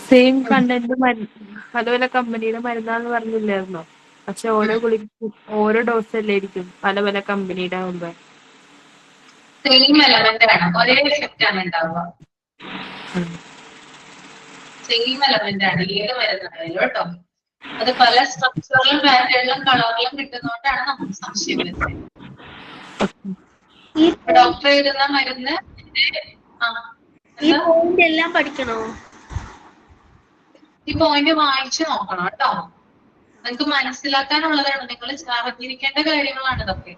സെയിം കണ്ടന്റ് പല പല കമ്പനിയുടെ മരുന്നാന്ന് പറഞ്ഞില്ലായിരുന്നോ? പക്ഷെ ഓരോ ഗുളികക്കും ഓരോ ഡോസ് അല്ലേ ഇരിക്കും പല പല കമ്പനിയുടെ ആകുമ്പോ. സെയിം എലമെന്റ് ആണ്, ഒരേ എഫക്റ്റ് ആണ് ഉണ്ടാവുക. സെയിം എലമെന്റ് ആണ് ഏത് മരുന്നായാലും കേട്ടോ. അത് പല സ്ട്രക്ചറിലും പാറ്റേണിലും കളറിലും കിട്ടുന്നതുകൊണ്ടാണ് നമുക്ക് സംശയം വരുന്നത്. ഡോക്ടർ എഴുതുന്ന മരുന്ന് എല്ലാം പഠിക്കണോ? ഈ പോയിന്റ് വായിച്ചു നോക്കണം കേട്ടോ. നിങ്ങൾക്ക് മനസ്സിലാക്കാനുള്ളതാണ്, നിങ്ങൾ അറിഞ്ഞിരിക്കേണ്ട കാര്യങ്ങളാണ് ഇതൊക്കെ.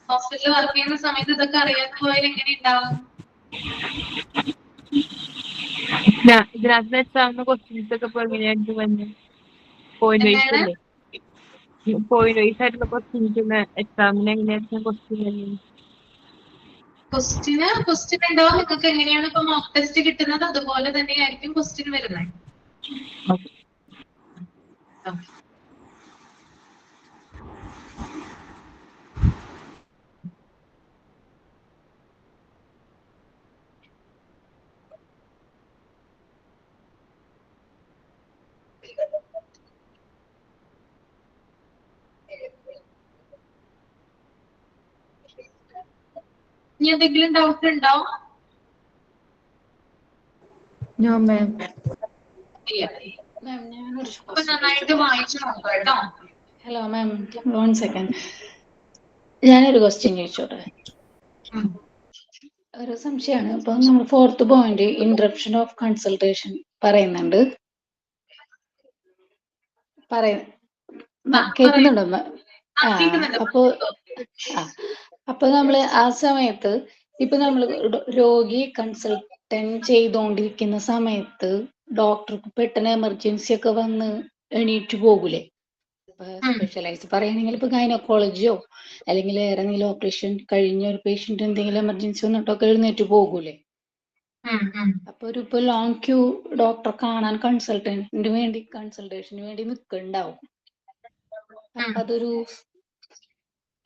ഹോസ്പിറ്റലിൽ വർക്ക് ചെയ്യുന്ന സമയത്ത് ഇതൊക്കെ അറിയാത്ത പോയാൽ എങ്ങനെ ഉണ്ടാവും? ഇതിനകത്ത് എക്സാമിന് ക്വസ്റ്റ്യൻസ് ഒക്കെ ഇപ്പൊ എങ്ങനെയായിട്ട് വന്നു? പോയിന്റ് വൈസ് അല്ലേ? പോയിന്റ് വൈസ് ആയിട്ടുള്ള ക്വസ്റ്റ്യൻസ് എക്സാമിന് എങ്ങനെയായിരുന്നു ക്വസ്റ്റ്യൻ ഉണ്ടാവും. നിങ്ങൾക്ക് എങ്ങനെയാണ് ഇപ്പൊ മോക്ക് ടെസ്റ്റ് കിട്ടുന്നത് അതുപോലെ തന്നെയായിരിക്കും ക്വസ്റ്റ്യൻ വരുന്നത്. ഇനി എന്തെങ്കിലും ഡൗട്ട് ഉണ്ടോ? No ma'am. അപ്പൊ നന്നായിട്ട് വായിച്ചു നോക്കാം കേട്ടോ. Hello ma'am, 1 second. ഞാനൊരു ക്വസ്റ്റ്യൻ ചോദിച്ചോട്ടെ? ഒരു സംശയമാണ്. ഇപ്പൊ നമ്മൾ fourth point interruption of consultation പറയുന്നുണ്ട്. കേൾക്കുന്നുണ്ടോ? അപ്പൊ നമ്മള് ആ സമയത്ത് ഇപ്പൊ നമ്മൾ രോഗി കൺസൾട്ടന്റ് ചെയ്തുകൊണ്ടിരിക്കുന്ന സമയത്ത് ഡോക്ടർക്ക് പെട്ടെന്ന് എമർജൻസി ഒക്കെ വന്ന് എണീറ്റ് പോകൂലേ? സ്പെഷ്യലൈസ് പറയുകയാണെങ്കിൽ ഇപ്പൊ ഗൈനക്കോളജിയോ അല്ലെങ്കിൽ വേറെ എന്തെങ്കിലും ഓപ്പറേഷൻ കഴിഞ്ഞ ഒരു പേഷ്യന്റ് എന്തെങ്കിലും എമർജൻസി വന്നിട്ടൊക്കെ എഴുന്നേറ്റ് പോകൂലേ? അപ്പൊ ഇപ്പൊ ലോങ് ക്യൂ ഡോക്ടറെ കാണാൻ കൺസൾട്ടേഷന് വേണ്ടി നിൽക്കുന്നുണ്ടാവും.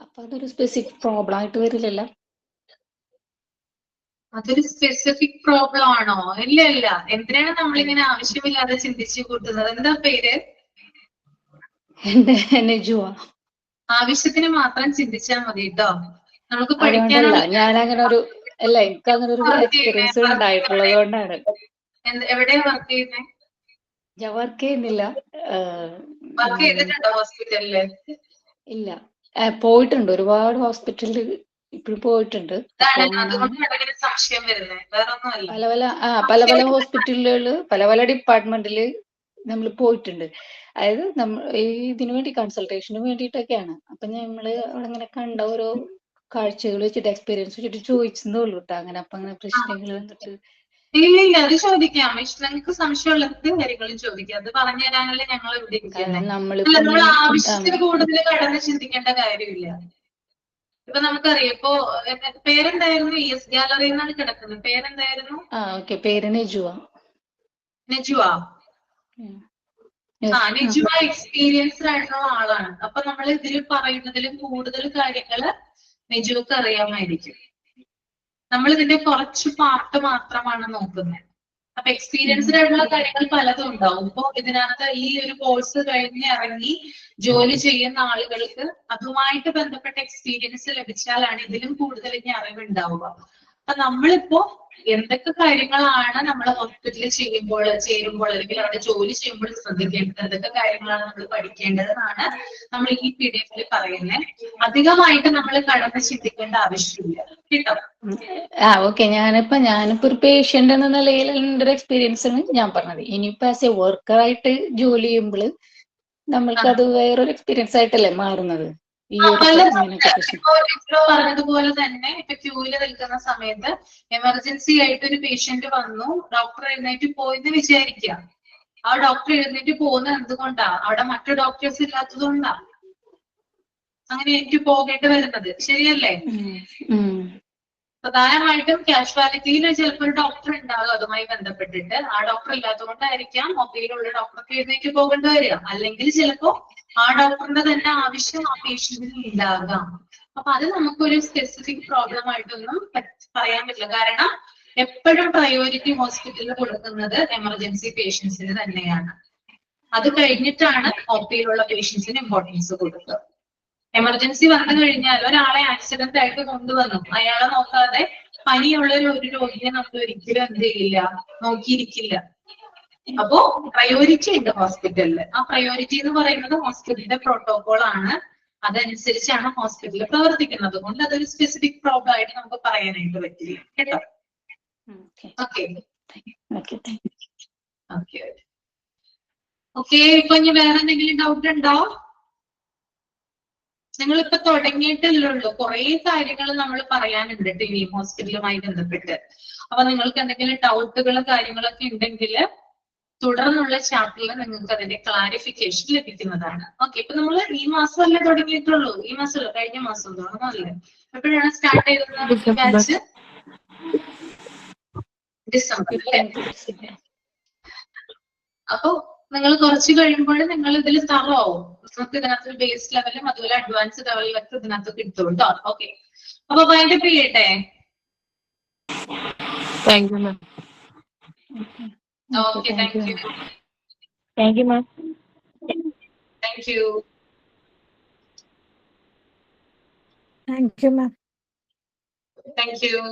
അപ്പൊ അതൊരു സ്പെസിഫിക് പ്രോബ്ലം ആയിട്ട് വരില്ലല്ലോ? അതൊരു സ്പെസിഫിക് പ്രോബ്ലം ആണോ? ഇല്ല. എന്തിനാണ് നമ്മളിങ്ങനെ ആവശ്യമില്ലാതെ ചിന്തിച്ചു കൂട്ടുന്നത്? എന്താ പേര്? നെജുവ. ആവശ്യത്തിന് മാത്രം ചിന്തിച്ചാൽ മതി കേട്ടോ. നമുക്ക് പഠിക്കാനുള്ള എനിക്ക് അങ്ങനെ ഒരു എക്സ്പീരിയൻസ് ഉണ്ടായിട്ടുള്ളത് കൊണ്ടാണ്. എവിടെയാ വർക്ക് ചെയ്യുന്നത്? ഞാൻ വർക്ക് ചെയ്യുന്നില്ല. വർക്ക് ചെയ്തിട്ടുണ്ടോ ഹോസ്പിറ്റലില്? ഇല്ല, പോയിട്ടുണ്ട്. ഒരുപാട് ഹോസ്പിറ്റലിൽ ഇപ്പോഴും പോയിട്ടുണ്ട്. സംശയം വരുന്നത് വേറൊന്നുമല്ല. പല പല ഹോസ്പിറ്റലുകളില് പല ഡിപ്പാർട്ട്മെന്റില് നമ്മൾ പോയിട്ടുണ്ട്. അതായത് ഇതിനു വേണ്ടി കൺസൾട്ടേഷന് വേണ്ടിയിട്ടൊക്കെയാണ്. അപ്പൊ നമ്മള് അവിടെ ഇങ്ങനെ കണ്ട ഓരോ കാഴ്ചകൾ വെച്ചിട്ട് എക്സ്പീരിയൻസ് വെച്ചിട്ട് ചോദിച്ചതേ ഉള്ളൂ കേട്ടോ. അങ്ങനെ പ്രശ്നങ്ങൾ വന്നിട്ട് ഇല്ല, അത് ചോദിക്കാം. നിങ്ങൾക്ക് സംശയമുള്ള കാര്യങ്ങളും ചോദിക്കാം. അത് പറഞ്ഞു തരാനല്ലേ ഞങ്ങൾ ഇവിടെ ഇരിക്കുന്നത്. നമ്മൾ ആവശ്യത്തിന് കൂടുതൽ കടന്ന് ചിന്തിക്കേണ്ട കാര്യമില്ല. ഇപ്പൊ നമുക്കറിയാം. ഇപ്പൊ പേരെന്തായിരുന്നു? ES ഗാലറിയിൽ നിന്നാണ് കിടക്കുന്നത്. പേരെന്തായിരുന്നു? പേര് നെജുവ. നെജുവ എക്സ്പീരിയൻസ്ഡ് ആയിട്ടുള്ള ആളാണ്. അപ്പൊ നമ്മൾ ഇതിൽ പറയുന്നതിലും കൂടുതൽ കാര്യങ്ങള് നെജുവക്ക് അറിയാമായിരിക്കും. നമ്മൾ ഇതിന്റെ കുറച്ച് പാർട്ട് മാത്രമാണ് നോക്കുന്നത്. അപ്പൊ എക്സ്പീരിയൻസ്ഡ് ആയിട്ടുള്ള കാര്യങ്ങൾ പലതും ഉണ്ടാവും. ഇപ്പൊ ഇതിനകത്ത് ഈ ഒരു കോഴ്സ് കഴിഞ്ഞ് ഇറങ്ങി ജോലി ചെയ്യുന്ന ആളുകൾക്ക് അതുമായിട്ട് ബന്ധപ്പെട്ട എക്സ്പീരിയൻസ് ലഭിച്ചാലാണ് ഇതിലും കൂടുതൽ ഇനി അറിവുണ്ടാവുക. അപ്പൊ നമ്മളിപ്പോ എന്തൊക്കെ കാര്യങ്ങളാണ് നമ്മൾ ഹോസ്പിറ്റലിൽ ചേരുമ്പോൾ അല്ലെങ്കിൽ അവിടെ ജോലി ചെയ്യുമ്പോൾ ശ്രദ്ധിക്കേണ്ടത്, എന്തൊക്കെ കാര്യങ്ങളാണ് നമ്മൾ പഠിക്കേണ്ടതെന്നാണ് നമ്മൾ ഈ PDF പറയുന്നത്. അധികമായിട്ട് നമ്മൾ കടന്ന് ചിന്തിക്കേണ്ട ആവശ്യമില്ല കേട്ടോ. ഓക്കെ. ഞാനിപ്പോ ഒരു പേഷ്യന്റ് എന്ന നിലയിൽ എൻ്റെ ഒരു എക്സ്പീരിയൻസ് ആണ് ഞാൻ പറഞ്ഞത്. ഇനിയിപ്പോ ആസ് എ വർക്കർ ആയിട്ട് ജോലി ചെയ്യുമ്പോൾ നമ്മൾക്ക് അത് വേറൊരു എക്സ്പീരിയൻസ് ആയിട്ടല്ലേ മാറുന്നത്. ഈ ഒരു പറഞ്ഞതുപോലെ തന്നെ ഇപ്പൊ ക്യൂവില് നിൽക്കുന്ന സമയത്ത് എമർജൻസി ആയിട്ട് ഒരു പേഷ്യന്റ് വന്നു, ഡോക്ടർ എഴുന്നേറ്റ് പോയെന്ന് വിചാരിക്കുക. ആ ഡോക്ടർ എഴുന്നേറ്റ് പോകുന്നത് എന്തുകൊണ്ടാ? അവിടെ മറ്റു ഡോക്ടേഴ്സ് ഇല്ലാത്തതുകൊണ്ടാ അങ്ങനെ എനിക്ക് പോകേണ്ടി വരുന്നത്. ശരിയല്ലേ? പ്രധാനമായിട്ടും കാഷ്വാലിറ്റിയിൽ ചിലപ്പോൾ ഒരു ഡോക്ടർ ഉണ്ടാകും അതുമായി ബന്ധപ്പെട്ടിട്ട്. ആ ഡോക്ടർ ഇല്ലാത്തതുകൊണ്ടായിരിക്കാം മൊബൈലുള്ള ഡോക്ടർക്ക് എഴുന്നേറ്റ് പോകേണ്ടി വരിക. അല്ലെങ്കിൽ ചിലപ്പോ ആ ഡോക്ടറിന്റെ തന്നെ ആവശ്യം ആ പേഷ്യന്റിന് ഉണ്ടാകാം. അപ്പൊ അത് നമുക്കൊരു സ്പെസിഫിക് പ്രോബ്ലം ആയിട്ടൊന്നും പറയാൻ പറ്റില്ല. കാരണം എപ്പോഴും പ്രയോറിറ്റി ഹോസ്പിറ്റലിൽ കൊടുക്കുന്നത് എമർജൻസി പേഷ്യൻസിന് തന്നെയാണ്. അത് കഴിഞ്ഞിട്ടാണ് OP-യിലുള്ള പേഷ്യൻസിന് ഇമ്പോർട്ടൻസ് കൊടുക്കുക. എമർജൻസി വന്നു കഴിഞ്ഞാൽ ഒരാളെ ആക്സിഡന്റ് ആയിട്ട് കൊണ്ടുവന്നു, അയാളെ നോക്കാതെ പനിയുള്ള ഒരു രോഗിയെ നമ്മൾ ഒരിക്കലും എന്ത് ചെയ്യില്ല, നോക്കിയിരിക്കില്ല. അപ്പോ പ്രയോറിറ്റി ഉണ്ട് ഹോസ്പിറ്റലില്. ആ പ്രയോറിറ്റി എന്ന് പറയുന്നത് ഹോസ്പിറ്റലിന്റെ പ്രോട്ടോകോൾ ആണ്. അതനുസരിച്ചാണ് ഹോസ്പിറ്റലിൽ പ്രവർത്തിക്കുന്നത്. അതുകൊണ്ട് അതൊരു സ്പെസിഫിക് പ്രോബ്ലം ആയിട്ട് നമുക്ക് പറയാനായിട്ട് പറ്റില്ല കേട്ടോ. ഓക്കെ. ഇപ്പൊ ഇനി വേറെ എന്തെങ്കിലും ഡൗട്ട് ഉണ്ടോ? നിങ്ങളിപ്പോ തുടങ്ങിയിട്ടല്ലേ ഉള്ളൂ. കുറെ കാര്യങ്ങൾ നമ്മൾ പറയാനുണ്ട് ഇനിയും ഹോസ്പിറ്റലുമായി ബന്ധപ്പെട്ട്. അപ്പൊ നിങ്ങൾക്ക് എന്തെങ്കിലും ഡൗട്ടുകളും കാര്യങ്ങളൊക്കെ ഉണ്ടെങ്കിൽ തുടർന്നുള്ള ചാപ്റ്ററിൽ നിങ്ങൾക്ക് അതിന്റെ ക്ലാരിഫിക്കേഷൻ ലഭിക്കുന്നതാണ്. ഓക്കെ. ഇപ്പൊ നമ്മൾ ഈ മാസമല്ലേ തുടങ്ങിയിട്ടുള്ളൂ. ഈ മാസമല്ല, കഴിഞ്ഞ മാസം തോന്നുന്നല്ലേ? എപ്പോഴാണ് സ്റ്റാർട്ട് ചെയ്തത് ബാച്ച്? ഡിസംബർ അല്ലേ? അപ്പൊ നിങ്ങൾ കുറച്ച് കഴിയുമ്പോൾ നിങ്ങൾ ഇതിൽ തറവാവും. നമുക്ക് ഇതിനകത്ത് ബേസ് ലെവലും അതുപോലെ അഡ്വാൻസ് ലെവലിലൊക്കെ ഇതിനകത്ത് കിട്ടും കേട്ടോ. ഓക്കെ. അപ്പൊ വൈൻഡപ്പ് ചെയ്യട്ടെ. Thank you ma'am. Okay. Thank you. Thank you ma'am. Thank you. Thank you ma'am. Thank you.